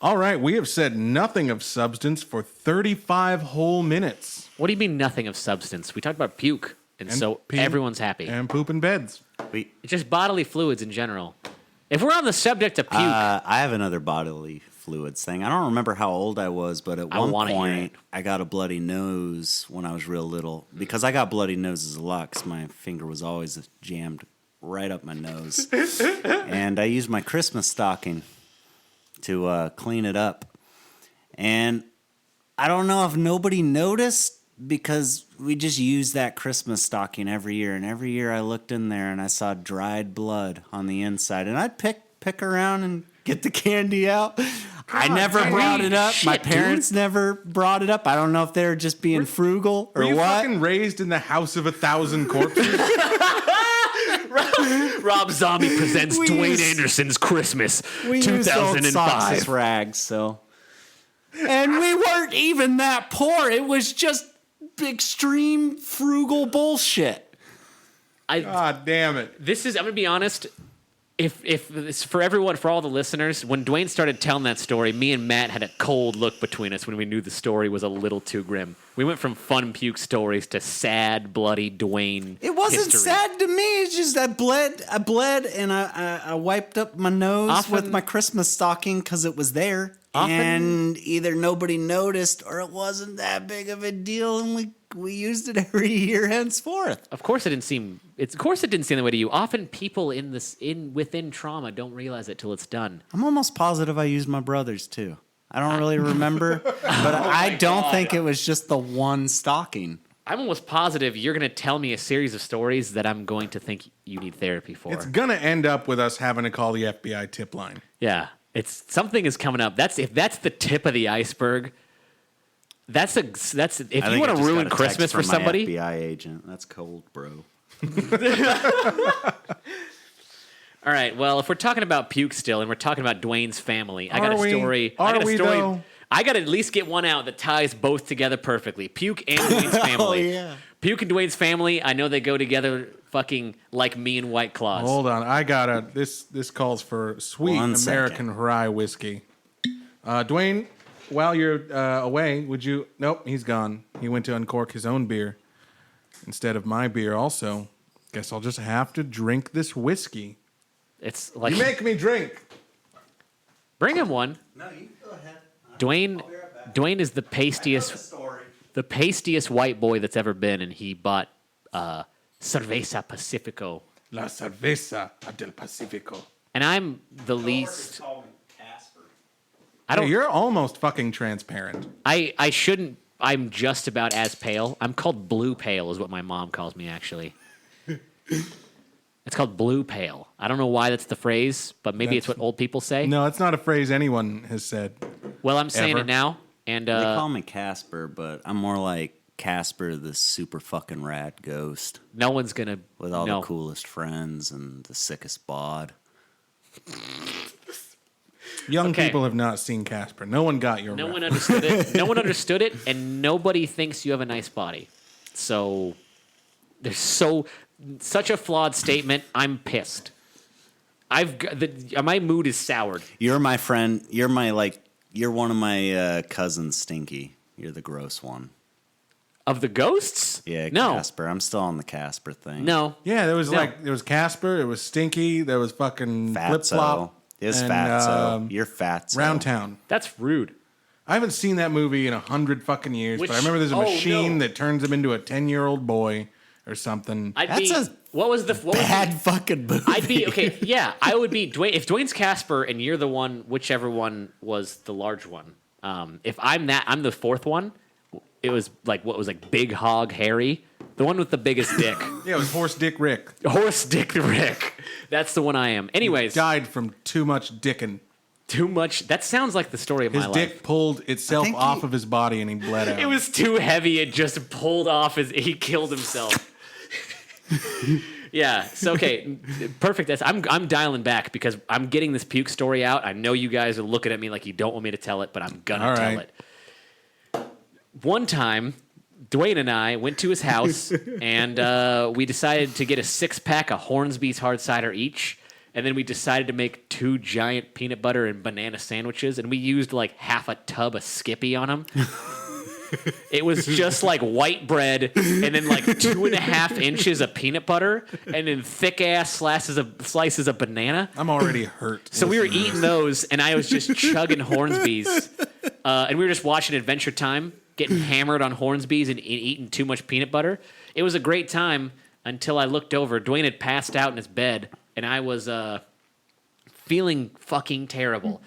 All right, we have said nothing of substance for 35 whole minutes. What do you mean nothing of substance? We talked about puke, and so pee everyone's happy. And poop in beds. It's just bodily fluids in general. If we're on the subject of puke, I have another bodily fluids thing. I don't remember how old I was, but at I one wanna hear point it. I got a bloody nose when I was real little. Because I got bloody noses a lot because my finger was always jammed right up my nose. And I used my Christmas stocking to clean it up. And I don't know if nobody noticed because we just used that Christmas stocking every year. And every year I looked in there and I saw dried blood on the inside. And I'd pick around and get the candy out. I never brought it up. My parents never brought it up. I don't know if they were just being frugal or Were you what. fucking raised in the house of 1,000 corpses? Rob Zombie presents We Dwayne used- Anderson's Christmas We used old socks 2005. as rags, so. And we weren't even that poor. It was just extreme frugal bullshit. God damn it. I'm gonna be honest. If it's for everyone, for all the listeners, when Dwayne started telling that story, me and Matt had a cold look between us when we knew the story was a little too grim. We went from fun puke stories to sad, bloody Dwayne. It wasn't history. sad to me. It's just I bled, and I wiped up my nose Often- with my Christmas stocking because it was there. Often- And either nobody noticed or it wasn't that big of a deal, and we used it every year henceforth. Of course, it didn't seem that way to you. Often, people within trauma don't realize it till it's done. I'm almost positive I used my brother's too. I don't really remember, but I don't think it was just the one stocking. I'm almost positive you're going to tell me a series of stories that I'm going to think you need therapy for. It's going to end up with us having to call the FBI tip line. Yeah, something is coming up. If that's the tip of the iceberg. If you want to ruin Christmas for somebody. FBI agent, that's cold, bro. All right. Well, if we're talking about puke still, and we're talking about Dwayne's family, I got a Are we? story. Are I got a we, story. though? I got to at least get one out that ties both together perfectly. Puke and Dwayne's family. yeah. Puke and Dwayne's family. I know they go together, fucking like me and White Claws. Hold on. I got to. This calls for sweet One American rye whiskey. Dwayne, while you're away, would you. Nope, he's gone. He went to uncork his own beer instead of my beer, also. Guess I'll just have to drink this whiskey. It's like You make me drink. bring him one. No, you go ahead. Dwayne is the pastiest white boy that's ever been, and he bought Cerveza Pacifico. La cerveza del Pacifico. And I'm the least. I Hey, don't. you're almost fucking transparent. I shouldn't. I'm just about as pale. I'm called blue pale, is what my mom calls me. Actually, it's called blue pale. I don't know why that's the phrase, but maybe it's what old people say. No, it's not a phrase anyone has said. Well, I'm saying Ever. it now, and They call me Casper, but I'm more like Casper, the super fucking rad ghost no one's gonna with all no. the coolest friends and the sickest bod. Young Okay. people have not seen Casper. No one got your No one reference. understood it. No one understood it, and nobody thinks you have a nice body. So They're such a flawed statement. I'm pissed. My mood is soured. You're my friend. You're one of my cousins, Stinky. You're the gross one. Of the ghosts? Yeah, no. Casper. I'm still on the Casper thing. No. Yeah, there was Casper, it was Stinky, there was fucking Flip Fatso. Flop. It was and, Fatso. You're Fatso. Round Town. That's rude. I haven't seen that movie in 100 fucking years, Which- but I remember there's a oh, machine no. that turns him into a 10-year-old boy or something. What was the Bad fucking movie. I'd be okay. Yeah, I would be Dwayne. If Dwayne's Casper and you're the one, whichever one was the large one. If I'm the fourth one. It was like Big Hog Harry, the one with the biggest dick. Yeah, it was Horse Dick Rick. Horse Dick Rick. That's the one I am. Anyways, Died from too much dicking. too much. That sounds like the story of His my dick life. pulled itself off of his body and he bled out. It was too heavy. It just pulled off. He killed himself. Yeah. So okay, perfect. I'm dialing back because I'm getting this puke story out. I know you guys are looking at me like you don't want me to tell it, but I'm gonna All tell right. it. One time, Dwayne and I went to his house and we decided to get a 6-pack of Hornsby's hard cider each. And then we decided to make 2 giant peanut butter and banana sandwiches. And we used like half a tub of Skippy on them. It was just like white bread and then like 2.5 inches of peanut butter and then thick ass slices of banana. I'm already hurt. So we were eating those and I was just chugging Hornsby's. And we were just watching Adventure Time, getting hammered on Hornsby's and eating too much peanut butter. It was a great time until I looked over. Dwayne had passed out in his bed, and I was feeling fucking terrible.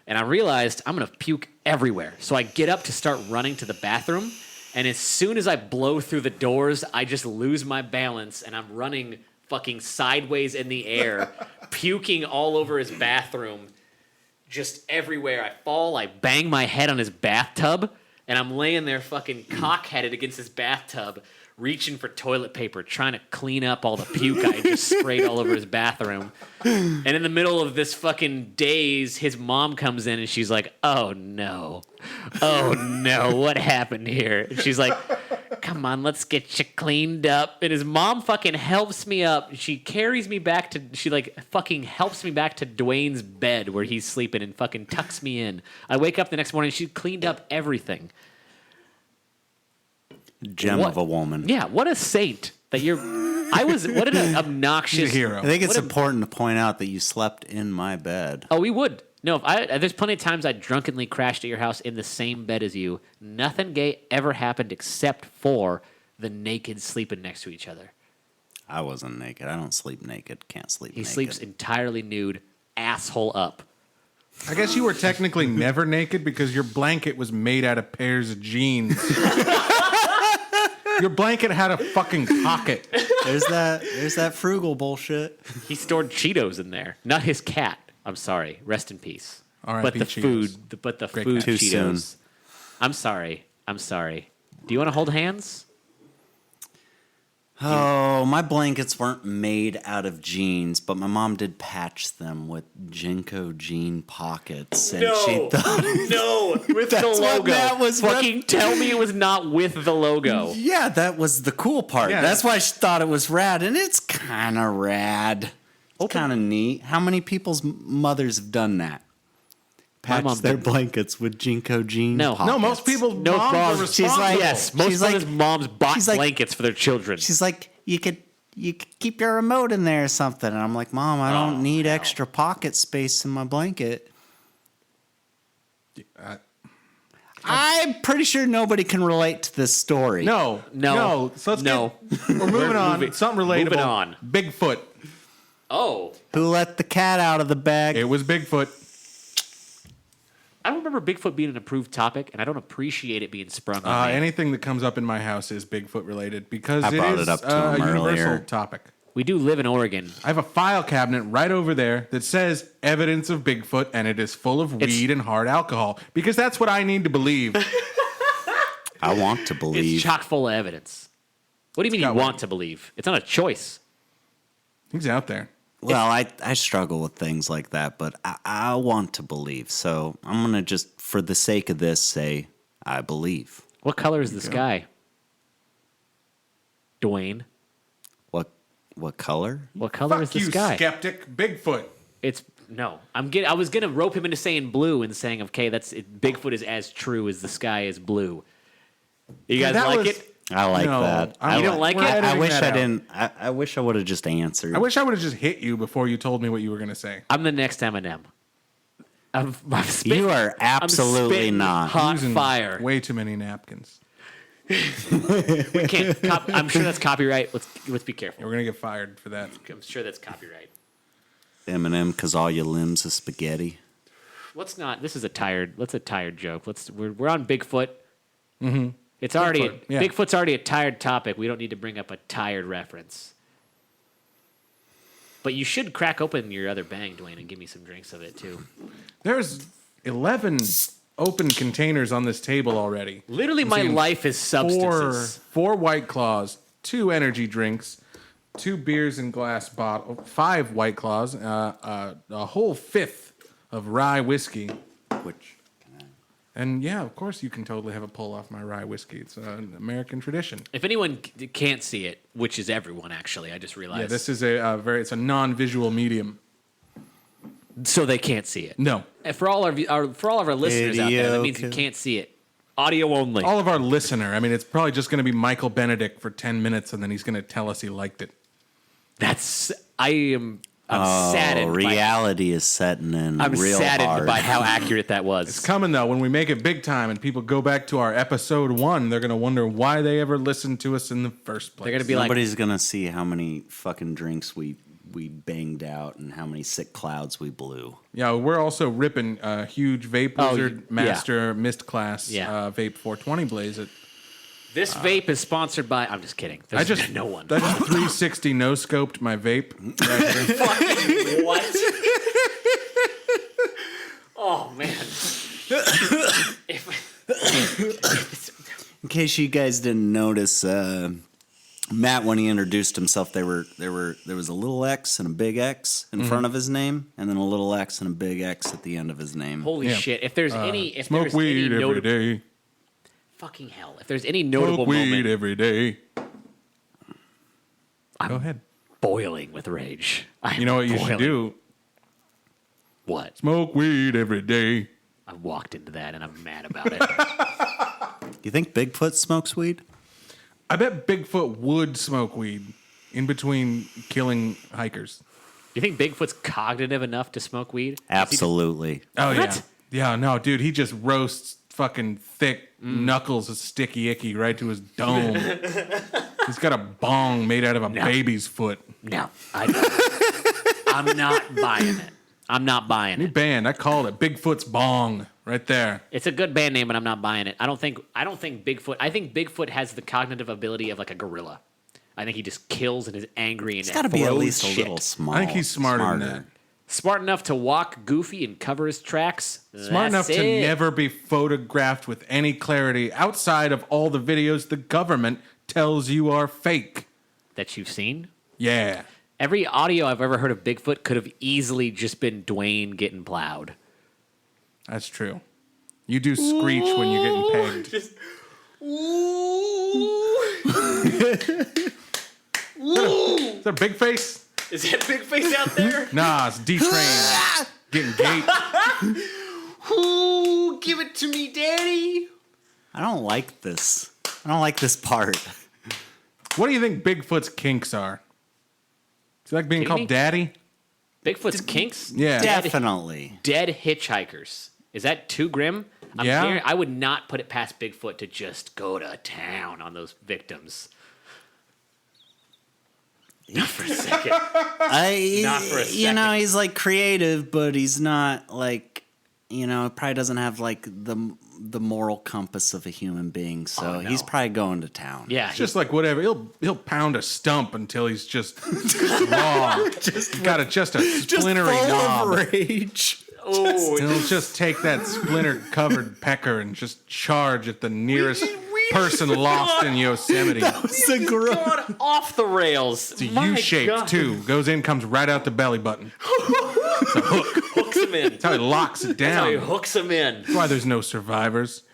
And I realized I'm going to puke everywhere. So I get up to start running to the bathroom, and as soon as I blow through the doors, I just lose my balance, and I'm running fucking sideways in the air, puking all over his bathroom, just everywhere. I fall, I bang my head on his bathtub, and I'm laying there fucking cock-headed against his bathtub, reaching for toilet paper, trying to clean up all the puke I just sprayed all over his bathroom. And in the middle of this fucking daze, his mom comes in and she's like, oh no, what happened here? And she's like, come on, let's get you cleaned up. And his mom fucking helps me up. She carries me back to, she like fucking helps me back to Dwayne's bed where he's sleeping and fucking tucks me in. I wake up the next morning, she cleaned up everything. Gem of a woman. Yeah, what a saint that you're. What an obnoxious He's a hero. I think it's important to point out that you slept in my bed. Oh, we would. No, there's plenty of times I drunkenly crashed at your house in the same bed as you. Nothing gay ever happened except for the naked sleeping next to each other. I wasn't naked. I don't sleep naked. Can't sleep He naked. sleeps entirely nude, asshole up. I guess you were technically never naked because your blanket was made out of pairs of jeans. Your blanket had a fucking pocket. There's that frugal bullshit. He stored Cheetos in there, not his cat. I'm sorry. Rest in peace. R.I.P. But the Cheetos. food, but the Great food cat. Too Cheetos. soon. I'm sorry. Do you want to hold hands? Oh, my blankets weren't made out of jeans, but my mom did patch them with Jinko jean pockets, and she thought, No, with the That's what logo. that was. Fucking tell me it was not with the logo. yeah, that was the cool part. Yeah. That's why she thought it was rad, and it's kind of rad. It's kind of neat. How many people's mothers have done that? My mom Patch their didn't. blankets with Jinko jean No. pockets. No, most people's No, moms moms- are she's responsible. like- Yes, most She's mothers' like- moms bought she's like- blankets for their children. She's like, you could keep your remote in there or something. And I'm like, Mom, I don't need extra pocket space in my blanket. I'm pretty sure nobody can relate to this story. No. So let's No. we're moving on. moving- Something relatable. moving on. Bigfoot. Oh, Who let the cat out of the bag? It was Bigfoot. I don't remember Bigfoot being an approved topic, and I don't appreciate it being sprung on me. Anything that comes up in my house is Bigfoot related because I brought it is it up to a him universal earlier. topic. We do live in Oregon. I have a file cabinet right over there that says evidence of Bigfoot, and it is full of weed and hard alcohol because that's what I need to believe. I want to believe. It's chock full of evidence. What do you mean you got want one. to believe? It's not a choice. He's out there. Well, I struggle with things like that, but I want to believe. So I'm going to just, for the sake of this, say I believe. What color is the sky? Dwayne. What color? What color is Fuck the you, sky? skeptic. Bigfoot. It's no. I was gonna rope him into saying blue and saying, okay, Bigfoot is as true as the sky is blue. You guys That like was- it? I like No, that. I'm- You don't like we're it? I editing wish that I out. didn't. I wish I would have just answered. I wish I would have just hit you before you told me what you were going to say. I'm the next Eminem. I'm You are absolutely spitting not. hot Using fire. Way too many napkins. We can't. I'm sure that's copyright. Let's be careful. We're going to get fired for that. I'm sure that's copyright. Eminem, because all your limbs are spaghetti. Let's not. This is a tired. That's a tired joke. We're on Bigfoot. Mm-hmm. It's already Bigfoot, yeah. Bigfoot's already a tired topic. We don't need to bring up a tired reference. But you should crack open your other bang, Dwayne, and give me some drinks of it too. There's 11 open containers on this table already. Literally, my seeing life is substances. Four White Claws, 2 energy drinks, 2 beers in glass bottle, 5 White Claws, a whole 5th of rye whiskey. Which And yeah, of course, you can totally have a pull off my rye whiskey. It's an American tradition. If anyone can't see it, which is everyone, actually, I just realized. Yeah, this is it's a non-visual medium. So they can't see it. No, And for all of our listeners out there, that means you Idiocast. can't see it. Audio only. all of our listener. I mean, it's probably just going to be Michael Benedict for 10 minutes, and then he's going to tell us he liked it. I'm saddened. reality is setting in I'm real saddened hard. by how accurate that was. It's coming though. When we make it big time, and people go back to our episode 1, they're going to wonder why they ever listened to us in the first place. They're gonna be like, Nobody's gonna see how many fucking drinks we banged out and how many sick clouds we blew. Yeah, we're also ripping huge Vape Oh, Wizard yeah. Master Mist Class Yeah. Vape 420 Blaze it. this vape is sponsored by. I'm just kidding. I There's just no one. I just 360 no scoped my vape. Right here. What? Oh man. In case you guys didn't notice, Matt, when he introduced himself, there was a little X and a big X in front of his name, and then a little X and a big X at the end of his name. Holy Yeah. shit! If there's if Smoke there's weed any every notable, day. fucking hell, if there's any notable Smoke weed moment, every day. I'm Go ahead. boiling with rage. I'm You know what you should boiling. do? What? Smoke weed every day. I walked into that and I'm mad about it. You think Bigfoot smokes weed? I bet Bigfoot would smoke weed in between killing hikers. You think Bigfoot's cognitive enough to smoke weed? Absolutely. Oh What? yeah, no, dude, he just roasts fucking thick knuckles of sticky icky right to his dome. He's got a bong made out of a baby's foot. No, I'm not buying it. I'm not buying New it. band, I called it Bigfoot's Bong right there. It's a good band name, but I'm not buying it. I don't think Bigfoot. I think Bigfoot has the cognitive ability of like a gorilla. I think he just kills and is angry and He's got to be at throws least a shit. little small. I think he's smarter than that. Smart enough to walk goofy and cover his tracks. Smart enough That's to it. never be photographed with any clarity outside of all the videos the government tells you are fake. that you've seen. Yeah. Every audio I've ever heard of Bigfoot could have easily just been Dwayne getting plowed. That's true. You do screech when you're getting pegged. Just, Is that a big face? is that big face out there? Nah, it's D-Train. Getting gaped. Ooh, give it to me, Daddy. I don't like this. I don't like this part. What do you think Bigfoot's kinks are? Is he like being Kidding called me? daddy? Bigfoot's kinks? Yeah. Definitely. Dead hitchhikers. Is that too grim? Yeah. I would not put it past Bigfoot to just go to town on those victims. Not for a second. Not for a You know, second. he's like creative, but he's not like, probably doesn't have like the moral compass of a human being. So Oh, no. he's probably going to town. Yeah. It's just like whatever. He'll pound a stump until he's just raw. Just got a splintery knob. rage. He'll just take that splinter-covered pecker and just charge at the nearest person lost in Yosemite. It's a gross. gone off the rails. It's a U-shape too. Goes in, comes right out the belly button. Hooks him in. That's how he locks it That's how he down. hooks him in. That's why there's no survivors.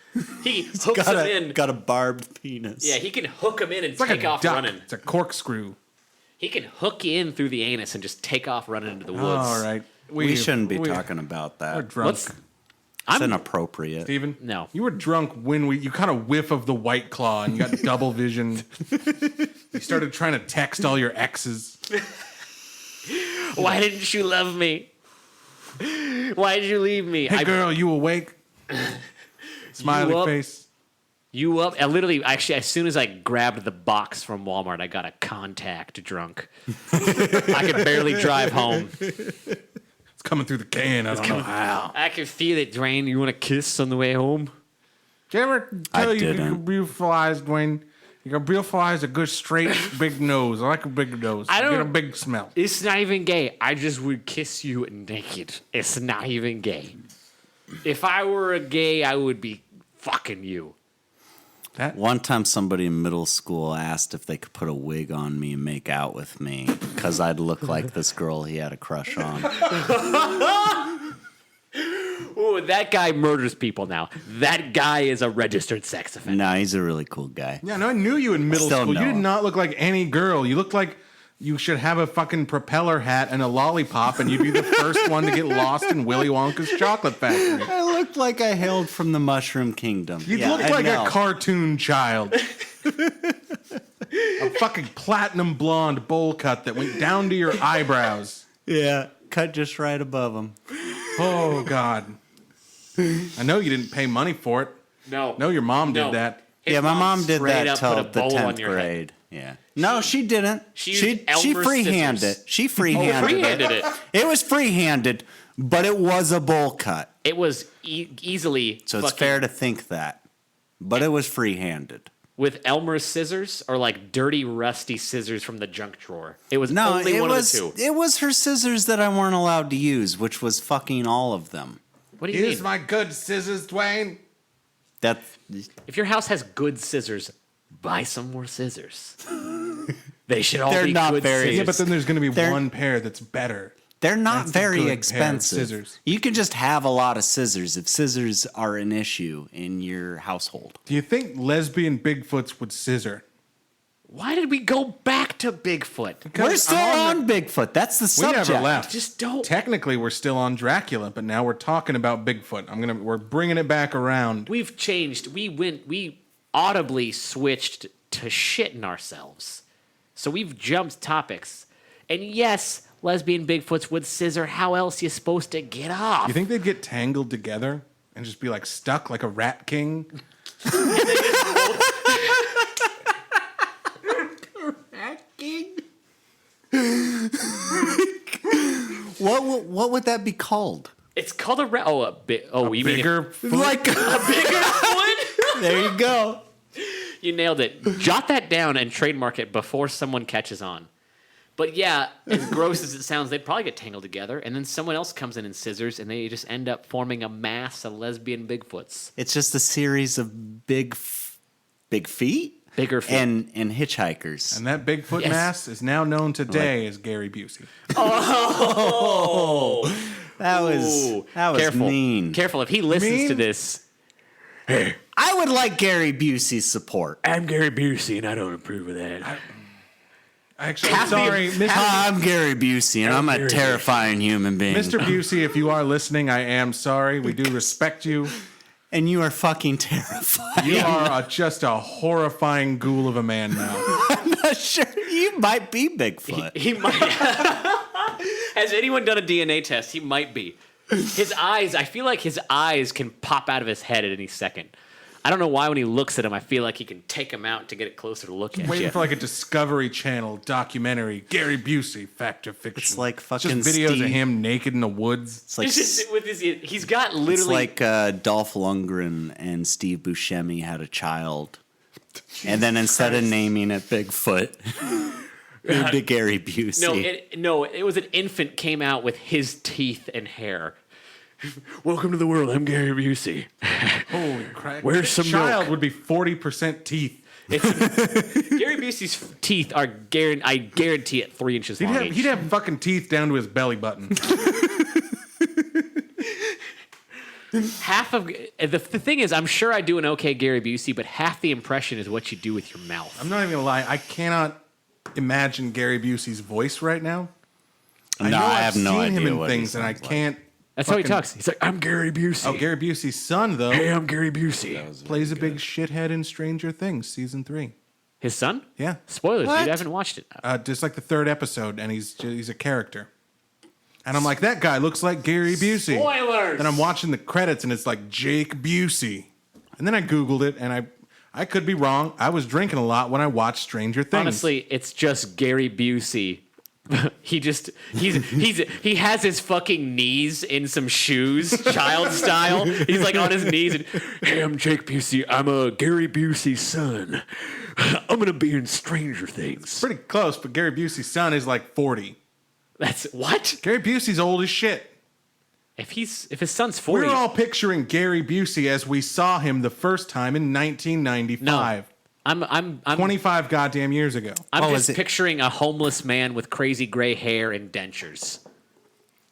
He hooks him in. Got a barbed penis. Yeah, he can hook him in and It's like take a off duck. running. It's a corkscrew. He can hook you in through the anus and just take off running into the woods. All right. We shouldn't be talking about We're that. drunk. It's inappropriate. Steven? No. You were drunk when you kind of whiff of the White Claw and you got double vision. You started trying to text all your exes. Why didn't you love me? Why did you leave me? Hey, girl, you awake? Smiley You up? face. You up? I literally, actually, as soon as I grabbed the box from Walmart, I got a contact drunk. I could barely drive home. It's coming through the can. I don't know how. I could feel it, Dwayne. You want a kiss on the way home? Did you ever I tell you didn't. can beautiflize, Dwayne? You can beautiflize a good straight big nose. I like a big nose. I don't- Get a big smell. It's not even gay. I just would kiss you naked. It's not even gay. If I were a gay, I would be fucking you. One time somebody in middle school asked if they could put a wig on me and make out with me because I'd look like this girl he had a crush on. Ooh, that guy murders people now. That guy is a registered sex offender. No, he's a really cool guy. Yeah, no, I knew you in middle Still school. You know did him. not look like any girl. You looked like you should have a fucking propeller hat and a lollipop, and you'd be the first one to get lost in Willy Wonka's chocolate factory. I looked like I hailed from the Mushroom Kingdom. You Yeah, look I like know. a cartoon child. A fucking platinum blonde bowl cut that went down to your eyebrows. Yeah, cut just right above him. Oh, God. I know you didn't pay money for it. No. No, your mom did No. that. His Yeah, my mom did straight that up till put a the bowl on 10th your head. grade. Yeah. No, she didn't. She She used Elmer's freehanded scissors. it. She freehanded Freehanded it. it. It was freehanded, but it was a bowl cut. It was easily So it's fucking- fair to think that. But it was freehanded. with Elmer's scissors or like dirty, rusty scissors from the junk drawer. It was No, only it one was of the two. it was her scissors that I weren't allowed to use, which was fucking all of them. What do you Here's mean? my good scissors, Dwayne. That If your house has good scissors, buy some more scissors. They should all They're be not good very- scissors. Yeah, but then there's going to be They're- one pair that's better. they're not That's a good very pair of expensive. scissors. You can just have a lot of scissors if scissors are an issue in your household. Do you think lesbian Bigfoots would scissor? Why did we go back to Bigfoot? We're still I'm on Bigfoot. That's the We subject. never left. Just don't. Technically, we're still on Dracula, but now we're talking about Bigfoot. We're bringing it back around. We've changed. We audibly switched to shitting ourselves. So we've jumped topics. And yes, lesbian Bigfoots would scissor. How else you supposed to get off? You think they'd get tangled together and just be like stuck like a rat king? What would that be called? It's called a rat. You mean Bigger foot? Like a bigger foot? there you go. You nailed it. Jot that down and trademark it before someone catches on. But yeah, as gross as it sounds, they'd probably get tangled together, and then someone else comes in and scissors, and they just end up forming a mass of lesbian Bigfoots. It's just a series of big feet, Bigger feet. and hitchhikers. And that Bigfoot Yes. mass is now known today as Gary Busey. That was Careful. mean. Careful. If he listens Mean? to this, I would like Gary Busey's support. I'm Gary Busey, and I don't approve of that. Actually, Half the- sorry, Hi, I'm Gary Busey, and I'm a terrifying human being. Mr. Busey, if you are listening, I am sorry. We do respect you. And you are fucking terrifying. You are just a horrifying ghoul of a man now. I'm not sure. You might be Bigfoot. He might. Has anyone done a DNA test? He might be. His eyes, I feel like his eyes can pop out of his head at any second. I don't know why when he looks at him, I feel like he can take him out to get it closer to look at Waiting you. for like a Discovery Channel documentary. Gary Busey, fact or fiction. It's like Just fucking videos of Steve- him naked in the woods. It's like It's just with his, he's got it's literally like Dolph Lundgren and Steve Buscemi had a child, and then instead of naming it Bigfoot, named it Gary Busey. it was an infant came out with his teeth and hair. Welcome to the world. I'm Gary Busey. Holy crap. Where's That some child milk? would be 40% teeth. Gary Busey's teeth are I guarantee it 3 inches long. each. He'd have fucking teeth down to his belly button. Half of the thing is, I'm sure I do an okay Gary Busey, but half the impression is what you do with your mouth. I'm not even gonna lie. I cannot imagine Gary Busey's voice right now. No, I have no seen him idea in what he things, and I sounds like. can't. That's how he talks. He's like, I'm Gary Busey. Oh, Gary Busey's son though Hey, I'm Gary Busey. plays a big shithead in Stranger Things season 3. His son? Yeah, Spoilers. What? You haven't watched it. just like the 3rd episode, and he's a character. And I'm like, that guy looks like Gary Busey. Spoilers. And I'm watching the credits, and it's like Jake Busey. And then I Googled it, and I could be wrong. I was drinking a lot when I watched Stranger Things. Honestly, it's just Gary Busey. He has his fucking knees in some shoes, child style. He's like on his knees and, hey, I'm Jake Busey. I'm a Gary Busey's son. I'm gonna be in Stranger Things. pretty close, but Gary Busey's son is like 40. That's what? Gary Busey's old as shit. If his son's 40. We're all picturing Gary Busey as we saw him the first time in 1995. I'm 25 goddamn years ago. I'm Oh, just is it- picturing a homeless man with crazy gray hair and dentures.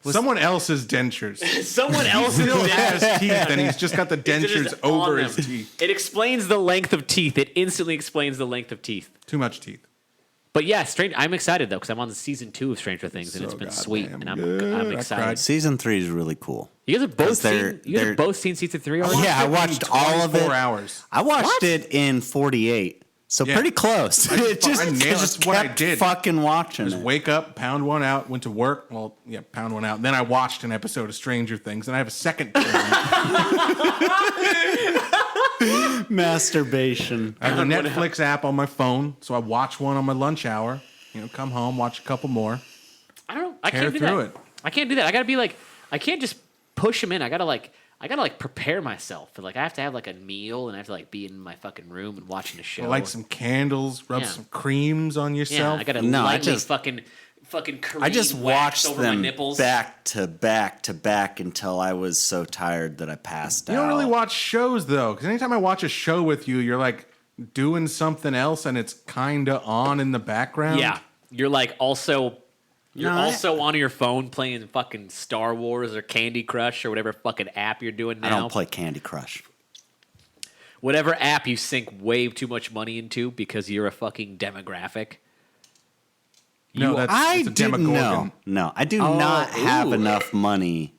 Someone else's dentures. Someone else Still has teeth, and he's just got the It's dentures just on over them. his teeth. It explains the length of teeth. It instantly explains the length of teeth. Too much teeth. But yeah, I'm excited though because I'm on the season 2 of Stranger Things and it's So been sweet, goddamn and I'm good. I excited. cried. Season 3 is really cool. You guys have both 'Cause they're- seen. You guys they're- have both seen season 3 already. Yeah, I watched all of it. 24 hours. I watched What? it in 48, so Yeah. pretty close. It just, I nailed- I just that's what I kept did. fucking watching Just it. wake up, pound one out, went to work. Well, yeah, pound one out. Then I watched an episode of Stranger Things, and I have a second. Masturbation. I have the Netflix app on my phone, so I watch one on my lunch hour. Come home, watch a couple more. I don't. I Tear can't do through that. it. I can't do that. I gotta be like. I can't just push them in. I gotta prepare myself. Like I have to have like a meal, and I have to like be in my fucking room and watching a show. Light some candles, rub Yeah. some creams on Yeah, yourself. I gotta No, I lightly just- fucking Korean I just wax watched over my them nipples. back to back to back until I was so tired that I passed out. You don't really watch shows though, because anytime I watch a show with you, you're like doing something else, and it's kind of on in the background. Yeah, you're like also. You're No, I- also on your phone playing fucking Star Wars or Candy Crush or whatever fucking app you're doing now. I don't play Candy Crush. Whatever app you sink way too much money into because you're a fucking demographic. No, that's I it's a didn't know. Demogorgon. No, I do Oh, not have ooh. enough money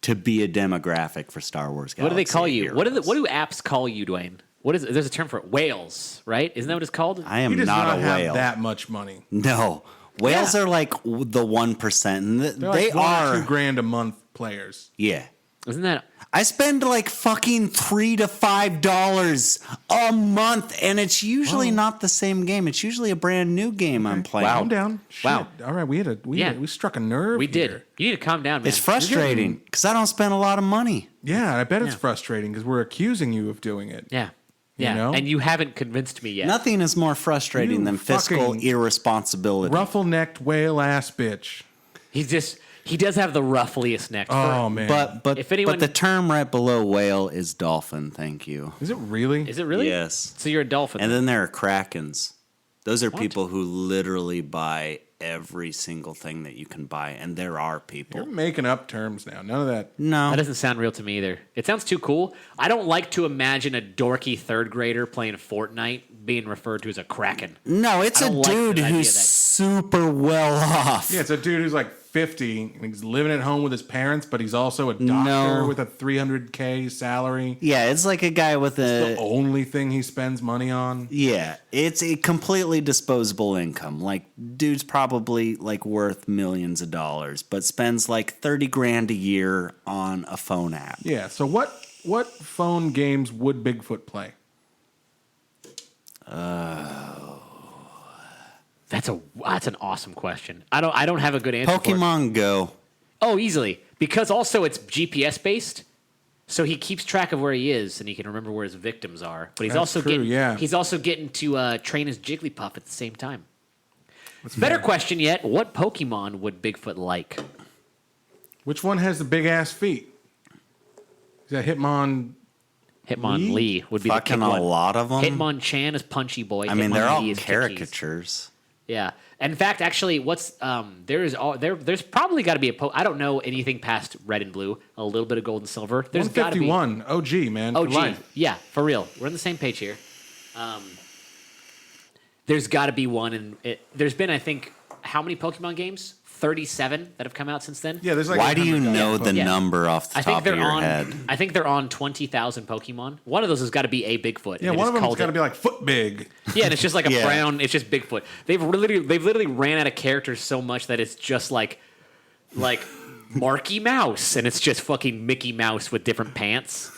to be a demographic for Star Wars Galaxy What do they call you? of What Heroes. do apps call you, Dwayne? What is? There's a term for it. Whales, right? Isn't that what it's called? I am He does not not a have whale. that much money. No. Whales Yeah. are like the 1%. And They're they like $1 or are. $2 grand a month players. Yeah. Isn't that? I spend like fucking $3 to $5 a month, and it's usually not the same game. It's usually a brand new game I'm playing. Calm down. Wow. Shit. All right, Yeah. we struck a nerve. We did. here. You need to calm down, man. It's frustrating because I don't spend a lot of money. Yeah, I bet it's Yeah. frustrating because we're accusing you of doing it. Yeah, yeah. know? And you haven't convinced me yet. Nothing is more frustrating You than fiscal fucking irresponsibility. Ruffle-necked whale ass bitch. He does have the ruffliest neck. Oh man. But If anyone- but the term right below whale is dolphin. Thank you. is it really? Is it really? Yes. So you're a dolphin. And then there are krakens. Those are What? people who literally buy every single thing that you can buy, and there are people. You're making up terms now. None of that. No, That doesn't sound real to me either. It sounds too cool. I don't like to imagine a dorky third grader playing Fortnite being referred to as a kraken. no, it's I a don't like dude the idea who's that- super well off. Yeah, it's a dude who's like 50 and he's living at home with his parents, but he's also a doctor No. with a $300K salary. Yeah, it's like a guy with The a only thing he spends money on. yeah. It's a completely disposable income. Like, dude's probably like worth millions of dollars, but spends like 30 grand a year on a phone app. Yeah. So what phone games would Bigfoot play? That's an awesome question. I don't have a good answer. For it. Pokemon Go. Oh, easily because also it's GPS based, so he keeps track of where he is and he can remember where his victims are. But he's That's also true, getting yeah. he's also getting to train his Jigglypuff at the same time. Better question yet: what Pokemon would Bigfoot like? Which one has the big ass feet? Is that Hitmon? Hitmon Lee would be Fucking the a kick one. lot of them. Hitmonchan is Punchy Boy. I mean, they're all Hitmonlee is Kickies. caricatures. Yeah. In fact, actually, what's there's probably got to be I don't know anything past red and blue. A little bit of gold and silver. There's got to be 151. OG, man. Oh, for gee. life. Yeah, for real. We're on the same page here. There's got to be one, and there's been, I think, how many Pokemon games? 37 that have come out since then. Yeah, there's like. Why do you 800,000 know the Yeah. number off the I think top they're of your on. head? I think they're on 20,000 Pokemon. One of those has got to be a Bigfoot. Yeah, one of them's got to be like foot big. Yeah, and it's just like a Yeah. brown. It's just Bigfoot. They've literally ran out of characters so much that it's just like Marky Mouse, and it's just fucking Mickey Mouse with different pants.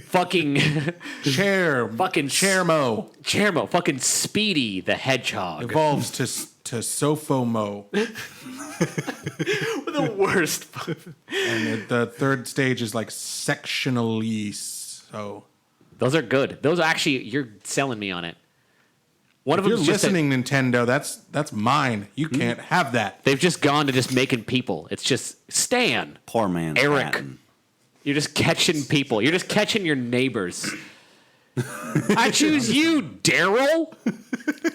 Fucking fucking Chairmo Chairmo, fucking Speedy the Hedgehog. evolves to Sophomo, The worst. and the third stage is like sectionally. So Those are good. Those actually, you're selling me on it. One if of you're them is just listening, Nintendo, that's mine. You can't have that. they've just gone to just making people. It's just Stan, Poor man. Eric. Patton. You're just catching people. You're just catching your neighbors. I choose you, Daryl.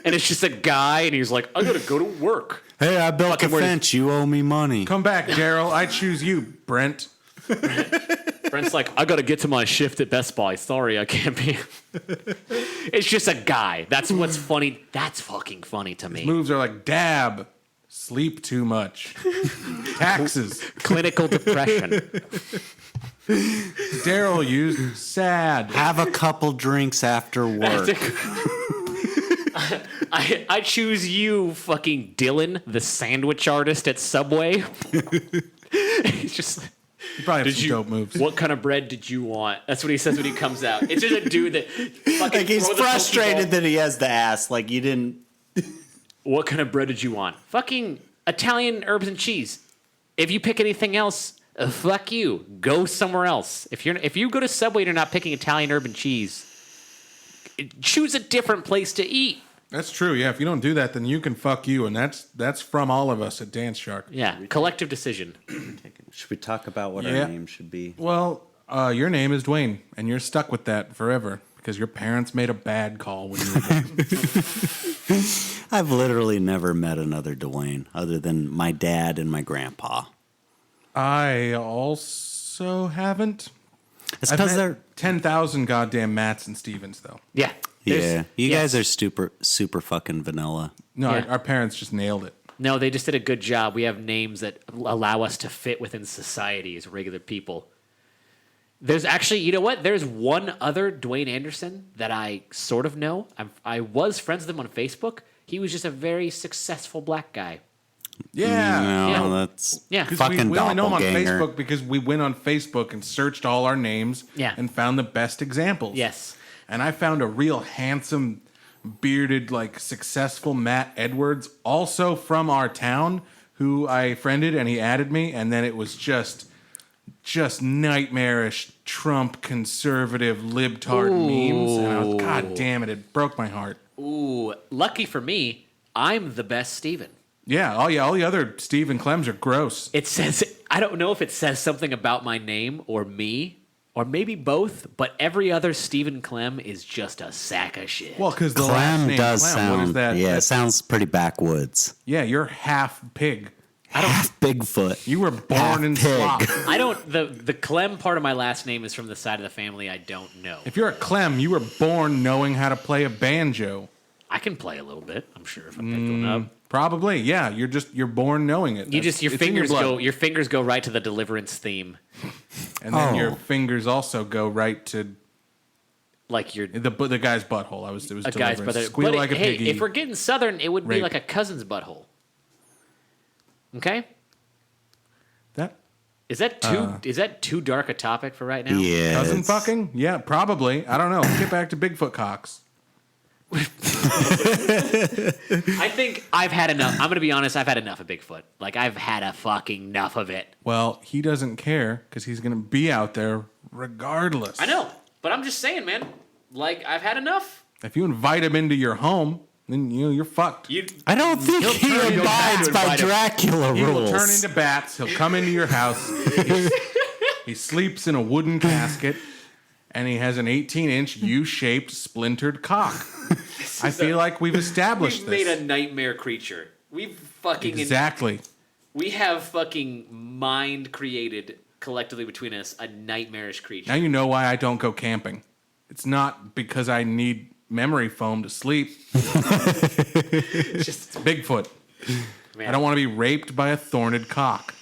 And it's just a guy, and he's like, I gotta go to work. Hey, I built a Fucking weird. fence. You owe me money. Come back, Daryl. I choose you, Brent. Brent's like, I gotta get to my shift at Best Buy. Sorry, I can't be. It's just a guy. That's what's funny. That's fucking funny to me. Moves are like dab, sleep too much, taxes. Clinical depression. Daryl used sad. Have a couple drinks after work. I choose you, fucking Dylan, the sandwich artist at Subway. He's just. You probably have Did some you? dope moves. What kind of bread did you want? That's what he says when he comes out. It's just a dude that fucking Like he's throw the frustrated Pokeball. that he has to ask. Like you didn't. What kind of bread did you want? Fucking Italian herbs and cheese. If you pick anything else, fuck you. Go somewhere else. If you go to Subway and you're not picking Italian herb and cheese, choose a different place to eat. That's true. Yeah, if you don't do that, then you can fuck you, and that's from all of us at Dance Shark. Yeah, collective decision. Should we talk about what Yeah. our name should be? Well, your name is Dwayne, and you're stuck with that forever because your parents made a bad call when you were born. I've literally never met another Dwayne other than my dad and my grandpa. I also haven't. It's I've because met they're 10,000 goddamn Matts and Stevens, though. Yeah. yeah. You yes. guys are super fucking vanilla. No, Yeah. our parents just nailed it. No, they just did a good job. We have names that allow us to fit within society as regular people. There's actually, you know what? There's one other Dwayne Anderson that I sort of know. I was friends with him on Facebook. He was just a very successful black guy. Yeah. No, Yeah. that's Yeah. 'Cause fucking we only know him on doppelganger. Facebook because we went on Facebook and searched all our names Yeah. and found the best examples. Yes. And I found a real handsome, bearded, like successful Matt Edwards, also from our town, who I friended and he added me, and then it was just nightmarish Trump conservative libtard memes. And I was, God damn it broke my heart. Ooh, lucky for me, I'm the best Steven. Yeah, all the other Steve and Clems are gross. It says, I don't know if it says something about my name or me, or maybe both, but every other Stephen Clem is just a sack of shit. Well, because the last Clem name does Clem, sound. what is that? Yeah, it That's- sounds pretty backwoods. yeah, you're half pig. Half Bigfoot. You were born in pig. slop. I don't, the Clem part of my last name is from the side of the family I don't know. If you're a Clem, you were born knowing how to play a banjo. I can play a little bit, I'm sure, if I picked one up. Probably, yeah. You're born knowing it. You just, your It's in fingers blood. go, your fingers go right to the Deliverance theme. and then Oh. your fingers also go right to Like your, the guy's butthole. It was a guy's Deliverance. brother. Squeal But like a hey, piggy. if we're getting southern, it would be Rape. like a cousin's butthole. Okay? that Is that too dark a topic for right now? Yeah. cousin it's- fucking? Yeah, probably. I don't know. Let's get back to Bigfoot cocks. I think I've had enough. I'm going to be honest. I've had enough of Bigfoot. Like, I've had a fucking enough of it. Well, he doesn't care because he's gonna be out there regardless. I know. But I'm just saying, man. Like, I've had enough. If you invite him into your home, then you're fucked. I don't think he turn into abides a by bad- Dracula He will rules. turn into bats. He'll come into your house. He sleeps in a wooden casket, and he has an 18-inch U-shaped splintered cock. I feel like we've established We've made this. a nightmare creature. We've fucking... Exactly. We have fucking mind created collectively between us a nightmarish creature. Now you know why I don't go camping. It's not because I need memory foam to sleep. It's Bigfoot. Man. I don't want to be raped by a thorned cock.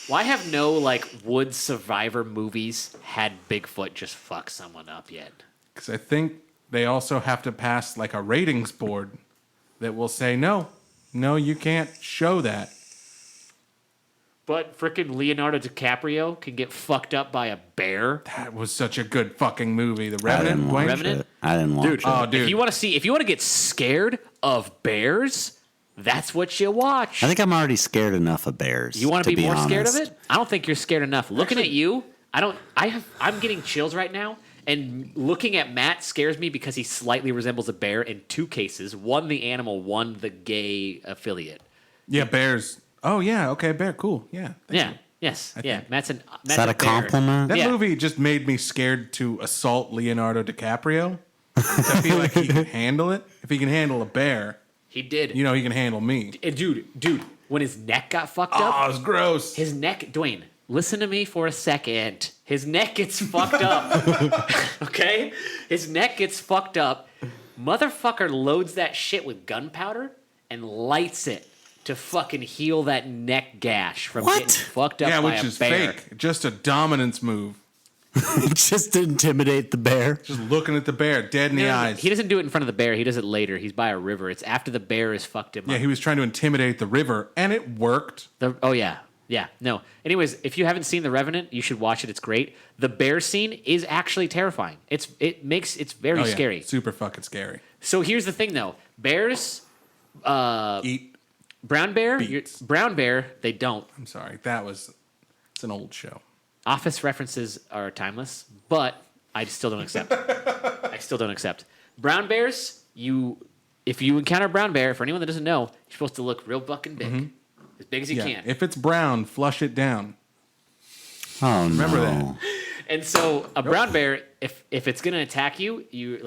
Why have no like wood survivor movies had Bigfoot just fuck someone up yet? Because I think they also have to pass like a ratings board that will say, no, you can't show that. But frickin' Leonardo DiCaprio can get fucked up by a bear. That was such a good fucking movie. The I didn't Revenant. watch Dwayne? Revenant? it. I didn't watch Dude, it. Oh, dude. if you want to get scared of bears, that's what you watch. I think I'm already scared enough of bears. You want to be more scared of honest. it? I don't think you're scared enough. Looking at you, I'm getting chills right now. And looking at Matt scares me because he slightly resembles a bear in two cases. One, the animal, one, the gay affiliate. Yeah, bears. Oh, yeah. Okay, bear. Cool. Yeah. Thanks. Yeah. Yes. Yeah. think. Matt's Is that bear. a compliment? That Yeah. movie just made me scared to assault Leonardo DiCaprio. I feel like he can handle it. If he can handle a bear, He did. he can handle me. And dude, when his neck got fucked Oh, up, it was gross. his neck, Dwayne, listen to me for a second. His neck gets fucked up. Okay? His neck gets fucked up. Motherfucker loads that shit with gunpowder and lights it to fucking heal that neck gash from What? getting fucked up Yeah, by which a is bear. fake. Just a dominance move. Just to intimidate the bear. Just looking at the bear, dead in the eyes. He doesn't do it in front of the bear. He does it later. He's by a river. It's after the bear has fucked him Yeah, up. he was trying to intimidate the river, and it worked. Oh yeah, yeah. No. Anyways, if you haven't seen The Revenant, you should watch it. It's great. The bear scene is actually terrifying. It's very Oh, yeah. scary. Super fucking scary. So here's the thing, though. Bears, Eat. brown bear, Beets. brown bear. They don't. I'm sorry. It's an old show. Office references are timeless, but I still don't accept. I still don't accept. Brown bears. If you encounter a brown bear, for anyone that doesn't know, you're supposed to look real fucking big, as big as you Yeah. can. If it's brown, flush it down. Oh, Remember no. And so a brown bear, if it's gonna attack you, you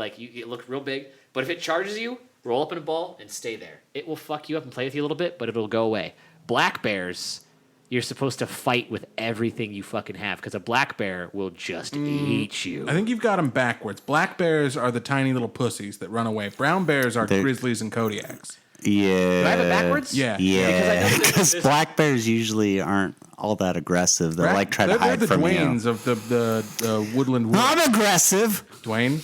look real big. But if it charges you, roll up in a ball and stay there. It will fuck you up and play with you a little bit, but it'll go away. Black bears, you're supposed to fight with everything you fucking have because a black bear will just eat you. I think you've got them backwards. Black bears are the tiny little pussies that run away. Brown bears are They're- grizzlies and Kodiaks. Yeah. Do I have it backwards? Yeah. Yeah, because there's- black bears usually aren't all that aggressive. They like try to They're hide the from you. Dwaynes of the woodland woods. I'm aggressive. Dwayne,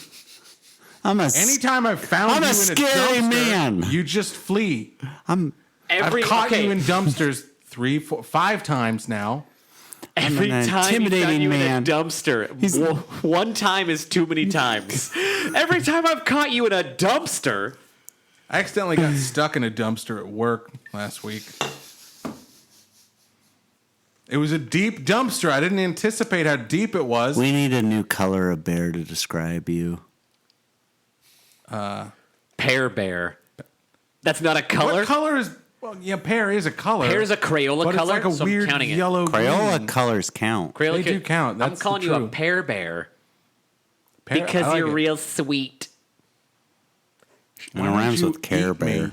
I'm a. anytime I've found I'm you a in scary dumpster, man. you just flee. I'm. I've caught you in dumpsters 3, 4, 5 times now. Every an time you intimidating found you man. in a dumpster, one time is too many times. Every time I've caught you in a dumpster, I accidentally got stuck in a dumpster at work last week. It was a deep dumpster. I didn't anticipate how deep it was. We need a new color of bear to describe you. pear bear. That's not a color. What color is? Well, yeah, pear is a color. Pear is a Crayola but color. it's like a so weird I'm counting it. yellow. Crayola green. colors count. Crayola They do count. I'm That's calling the you a truth. pear bear Pear- I because like you're it. real sweet. And Why it don't rhymes you with Care eat me? Bear.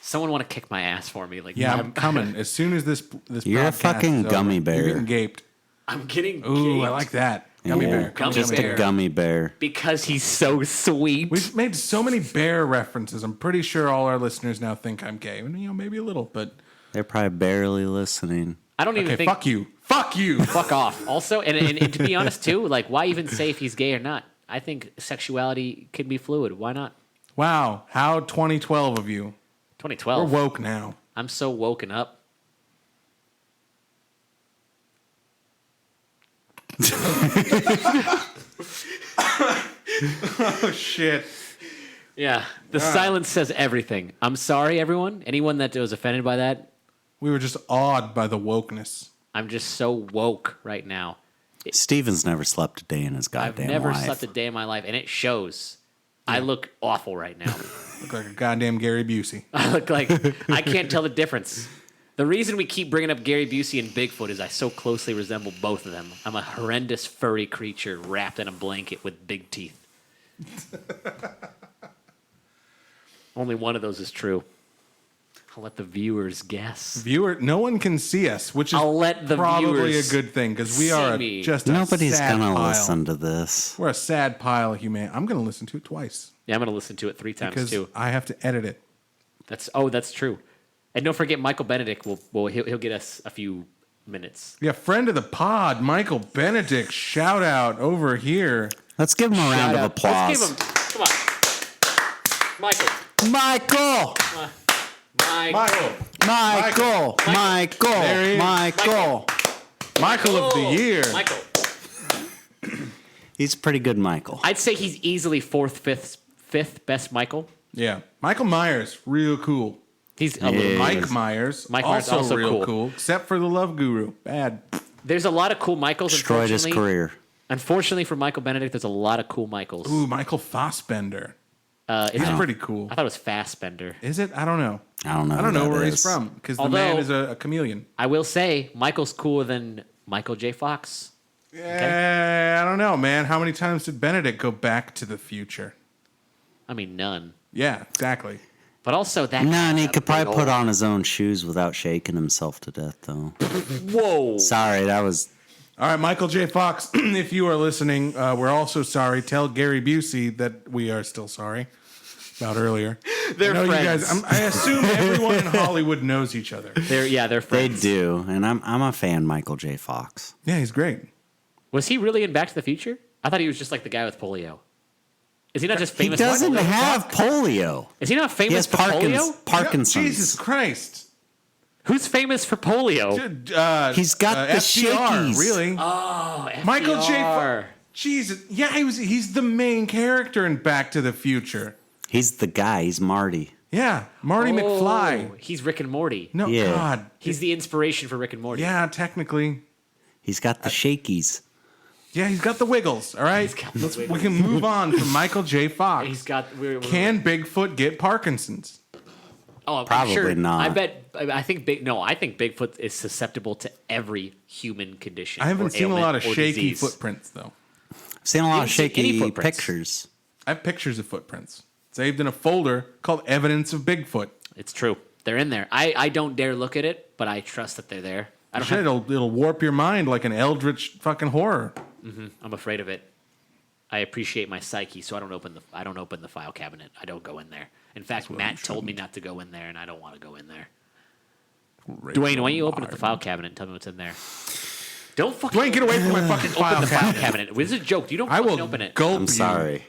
Someone want to kick my ass for me? Like, Yeah, Mom, I'm coming as soon as this. You're a broadcast fucking is over. gummy You're bear. getting gaped. I'm getting Ooh, I gaped like that. Gummy Yeah. bear. Gummy Just bear. a gummy bear. because he's so sweet. We've made so many bear references. I'm pretty sure all our listeners now think I'm gay. And, maybe a little, but They're probably barely listening. I don't even okay. think. Fuck you. Fuck you. Fuck off. Also, and to be honest too, like, why even say if he's gay or not? I think sexuality can be fluid. Why not? Wow, how 2012 of you. We're 2012. woke now. I'm so woken up. Oh shit. Yeah, the silence says everything. I'm sorry, everyone. Anyone that was offended by that, We were just awed by the wokeness. I'm just so woke right now. Steven's never slept a day in his I've goddamn never life. slept a day in my life, and it shows. I look awful right now. Look like a goddamn Gary Busey. I look like I can't tell the difference. The reason we keep bringing up Gary Busey and Bigfoot is I so closely resemble both of them. I'm a horrendous furry creature wrapped in a blanket with big teeth. Only one of those is true. I'll let the viewers guess. No one can see us, which is I'll let the probably viewers a good thing because we see are me. just a Nobody's sad gonna pile. listen to this. We're a sad pile of humanity. I'm going to listen to it twice Yeah, I'm going to listen to it 3 times because too. I have to edit it. That's true. And don't forget, Michael Benedict he'll get us a few minutes. Yeah, friend of the pod, Michael Benedict. Shout out over here. Let's give him a round of applause. Let's give him. Come on, Michael. Michael! Michael. There he is. Michael of the year. Michael. He's pretty good, Michael. I'd say he's easily fifth best Michael. Yeah. Michael Myers, real cool. He's a little. Mike Myers, Mike Myers also, also real cool. cool, except for the Love Guru. Bad. There's a lot of cool Michaels. Destroyed his career. Unfortunately for Michael Benedict, there's a lot of cool Michaels. Ooh, Michael Fassbender. Is He's it- pretty cool. I thought it was Fassbender. Is it? I don't know. I don't know. I don't who know that where he's is. from because the Although- man is a chameleon. I will say Michael's cooler than Michael J. Fox. I don't know, man. How many times did Benedict go back to the future? I mean, none. Yeah, exactly. But also that. No, and he guy's a could probably big put old- on his own shoes without shaking himself to death, though. Whoa. Sorry, that was. All right, Michael J. Fox, if you are listening, we're also sorry. Tell Gary Busey that we are still sorry about earlier. They're I know friends. you guys. I assume everyone in Hollywood knows each other. They're They friends. do, and I'm a fan, Michael J. Fox. Yeah, he's great. Was he really in Back to the Future? I thought he was just like the guy with polio. Is he not just He famous? doesn't for polio? have polio. Is he not He famous has for polio? Parkinson's. Jesus Christ. Who's famous for polio? He's got the FDR, shakies. really? Oh, FDR. Michael J. Fox. Jesus. Yeah, he's the main character in Back to the Future. He's the guy. He's Marty. Yeah, Marty McFly. He's Rick and Morty. No, Yeah. God. He's the inspiration for Rick and Morty. Yeah, technically. He's got the shakies. Yeah, he's got the wiggles. All right, got the wiggles. we can move on to Michael J. Fox. He's got. Can Bigfoot get Parkinson's? Oh, I'm Probably sure. not. I think Bigfoot is susceptible to every human condition. I haven't or seen a ailment lot of or shaky disease. footprints though. I've seen a lot of haven't seen any shaky footprints. pictures. I have pictures of footprints saved in a folder called Evidence of Bigfoot. It's true. They're in there. I don't dare look at it, but I trust that they're there. I don't Shit, have, it'll warp your mind like an eldritch fucking horror. I'm afraid of it. I appreciate my psyche, so I don't open the file cabinet. I don't go in there. In fact, Matt told me not to go in there, and I don't want to go in there. Dwayne, why don't you open up the file cabinet and tell me what's in there? Don't fucking Dwayne, get away from my fucking open file the file cabinet. cabinet. This is a joke. You don't I fucking will open it. gulp I'm you. sorry.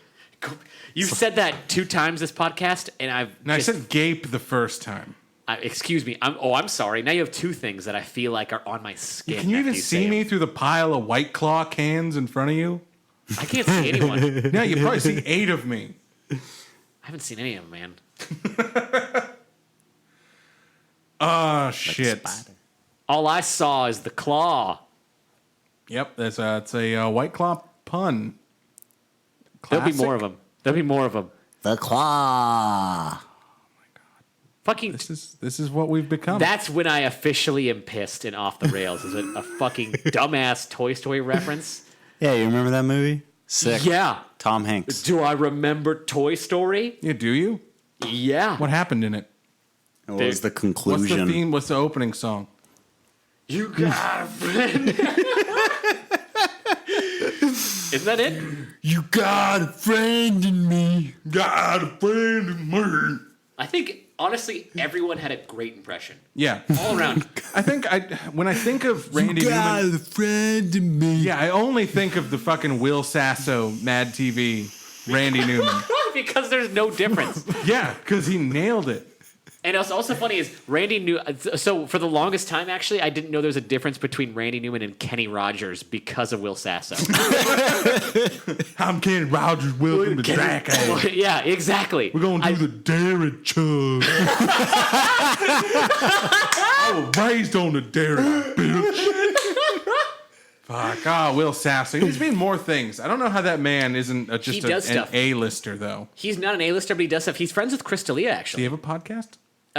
You've said that 2 times this podcast, and I've. No, I just- said gape the first time. excuse me. I'm sorry. Now you have 2 things that I feel like are on my skin. Can you after even say see me them. through the pile of White Claw cans in front of you? I can't see anyone. Yeah, you probably see 8 of me. I haven't seen any of them, man. Oh, shit. All I saw is the claw. Yep, it's a White Claw pun. There'll be Classic. more of them. There'll be more of them. The claw. Fucking. This is what we've become. That's when I officially am pissed and off the rails. Is it a fucking dumbass Toy Story reference? Yeah, you remember that movie? Sick. Yeah. Tom Hanks. Do I remember Toy Story? Yeah, do you? Yeah. What happened in it? What was the What's conclusion? the theme? What's the opening song? You got a friend. Isn't that it? You got a friend in me. Got a friend in me. I think honestly everyone had a great impression Yeah, all around. I think when I think of Randy Newman, a friend in me. yeah, I only think of the fucking Will Sasso Mad TV Randy Newman. Because there's no difference. Yeah, because he nailed it. And what's also funny is Randy Newman. So for the longest time, actually, I didn't know there was a difference between Randy Newman and Kenny Rogers because of Will Sasso. I'm Kenny Rogers. Welcome to Dracula. Yeah, exactly. We're gonna do the dairy chug. I was raised on the dairy, bitch. Fuck. Will Sasso. He's been more things. I don't know how that man isn't He just does an stuff. A-lister, though. He's not an A-lister, but he does stuff. He's friends with Chris D'Elia, Do actually. you have a podcast?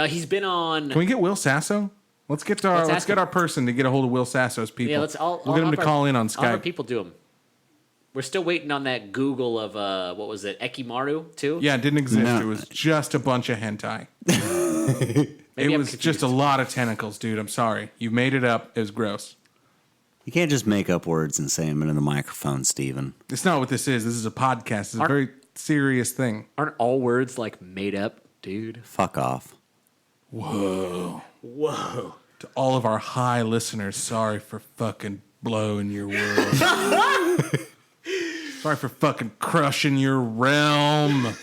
He's been on. Can we get Will Sasso? Let's get ask him. our person to get a hold of Will Sasso's people. Yeah, we'll get him to call in on I'll have our Skype. people do him. We're still waiting on that Google of what was it, Ekimaru too? Yeah, it didn't exist. No. It was just a bunch of hentai. Maybe it I'm was just confused. a lot of tentacles, dude. I'm sorry. You made it up. It was gross. You can't just make up words and say them into the microphone, Steven. It's not what this is. This is a podcast. It's a very serious thing. Aren't all words like made up, dude? Fuck off. Whoa. Whoa. To all of our high listeners, sorry for fucking blowing your world. Sorry for fucking crushing your realm.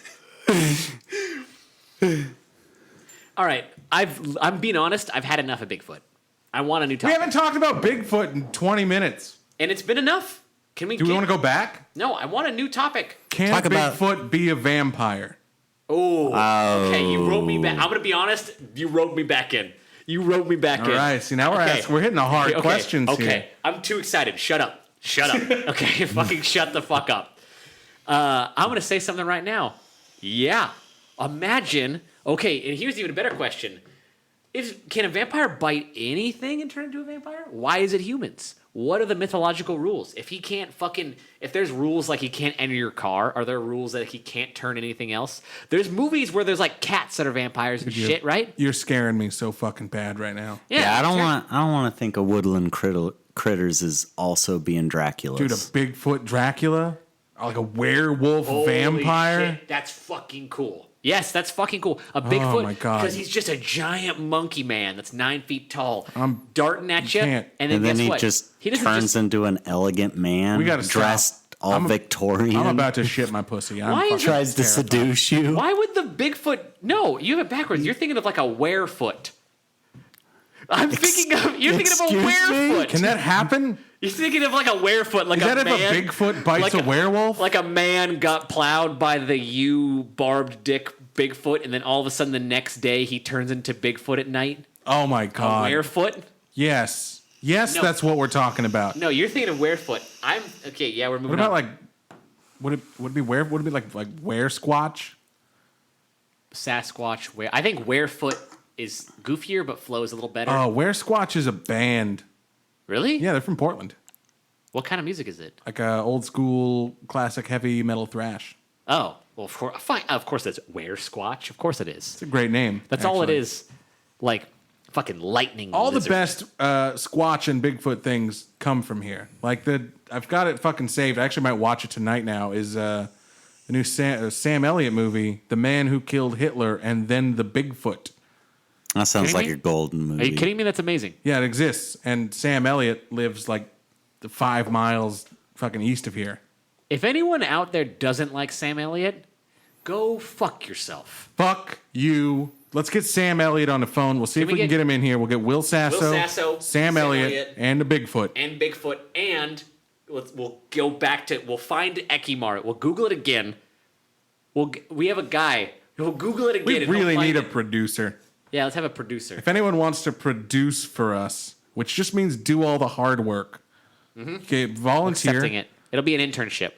All right. I'm being honest. I've had enough of Bigfoot. I want a new We topic. haven't talked about Bigfoot in 20 minutes. And it's been enough. Can we? Do we want to go back? No, I want a new topic. Can Talk about- Bigfoot be a vampire? Oh. Okay, you wrote me back. I'm gonna be honest. You wrote me back in. All right. See, now we're hitting the hard questions okay. here. I'm too excited. Shut up. Okay, fucking shut the fuck up. I'm gonna say something right now. Yeah. Imagine. Okay, and here's even a better question. Can a vampire bite anything and turn into a vampire? Why is it humans? What are the mythological rules? If there's rules like he can't enter your car, are there rules that he can't turn anything else? There's movies where there's like cats that are vampires and shit, right? You're scaring me so fucking bad right now. Yeah, I don't sure. want to think of woodland critters as also being Draculas. Dude, a Bigfoot Dracula? Like a werewolf Holy vampire? shit, that's fucking cool. Yes, that's fucking cool. A Bigfoot, my God. because he's just a giant monkey man that's 9 feet tall, darting at you, can't. and then and then guess he what? just he doesn't turns just. into an elegant man. We gotta dressed stop. all Victorian. I'm about to shit my pussy. Why is fucking tries to terrified. seduce you. Why would the Bigfoot? No, you have it backwards. You're thinking of like a werefoot. You're thinking of a excuse me? werefoot. Can that happen? You're thinking of like a werefoot, like Is that if a Bigfoot bites a werewolf? Like a man got plowed by the barbed dick Bigfoot, and then all of a sudden the next day he turns into Bigfoot at night. Oh my A God. werefoot. Yes. Yes, No. that's what we're talking about. No, you're thinking of werefoot. I'm okay. Yeah, we're moving. What about on. like would it be like were squatch? Sasquatch? I think werefoot is goofier but flows a little better. Oh, were squatch is a band. Really? Yeah, they're from Portland. What kind of music is it? Like a old school classic heavy metal thrash. Oh, well, fine. Of course, it's Squatch. Of course, it is. It's a great name. That's all it actually. is. Like fucking lightning. All lizard. the best Squatch and Bigfoot things come from here. Like I've got it fucking saved. I actually might watch it tonight now. Is the new Sam Elliott movie, The Man Who Killed Hitler and Then the Bigfoot. That sounds Kidding like me? a golden movie. Are you kidding me? That's amazing. Yeah, it exists. And Sam Elliott lives like 5 miles fucking east of here. If anyone out there doesn't like Sam Elliott, go fuck yourself. Fuck you. Let's get Sam Elliott on the phone. We'll see if we we can get- get him in here. We'll get Will Sasso, Sam Sam Elliott, Elliott. and the Bigfoot. And Bigfoot, and we'll go back to. We'll find Ekimar. We'll Google it again. We have a guy. We'll Google it again. We and he'll really find need a it. producer. Yeah, let's have a producer. If anyone wants to produce for us, which just means do all the hard work, okay, volunteer. Accepting it. It'll be an internship.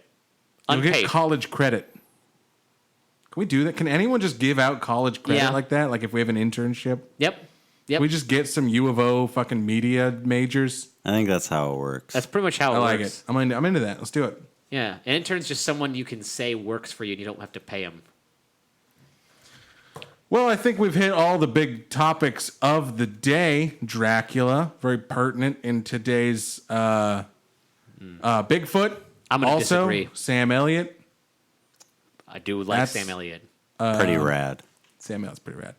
You'll Unpaid. get college credit. Can we do that? Can anyone just give out college credit Yeah. like that? Like if we have an internship? Yep. Can we just get some U of O fucking media majors? I think that's how it works. That's pretty much how it I like works. it. I'm into that. Let's do it. Yeah, an intern's just someone you can say works for you and you don't have to pay them. Well, I think we've hit all the big topics of the day. Dracula, very pertinent in today's Bigfoot. I'm gonna also, disagree. Sam Elliott. I do like That's- Sam Elliott. Pretty rad. Sam Elliott's pretty rad.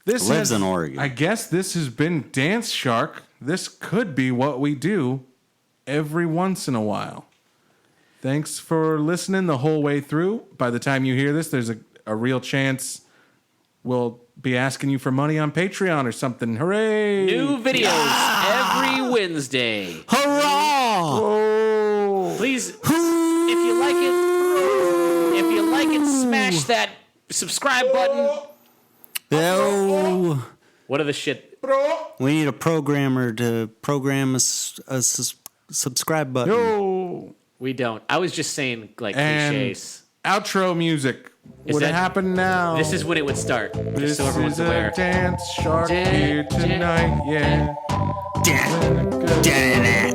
This Lives in Oregon. I guess this has been Dance Shark. This could be what we do every once in a while. Thanks for listening the whole way through. By the time you hear this, there's a real chance we'll be asking you for money on Patreon or something. Hooray! New videos every Wednesday. Hurrah! Please, if you like it, smash that subscribe button. Oh, What are the shit? we need a programmer to program a subscribe button. Yo! We don't. I was just saying like And cliches. outro music. Is Would it that- happen now? This is when it would start. This Just so everyone's is a aware. Dance Shark here tonight, yeah. Da-da-da.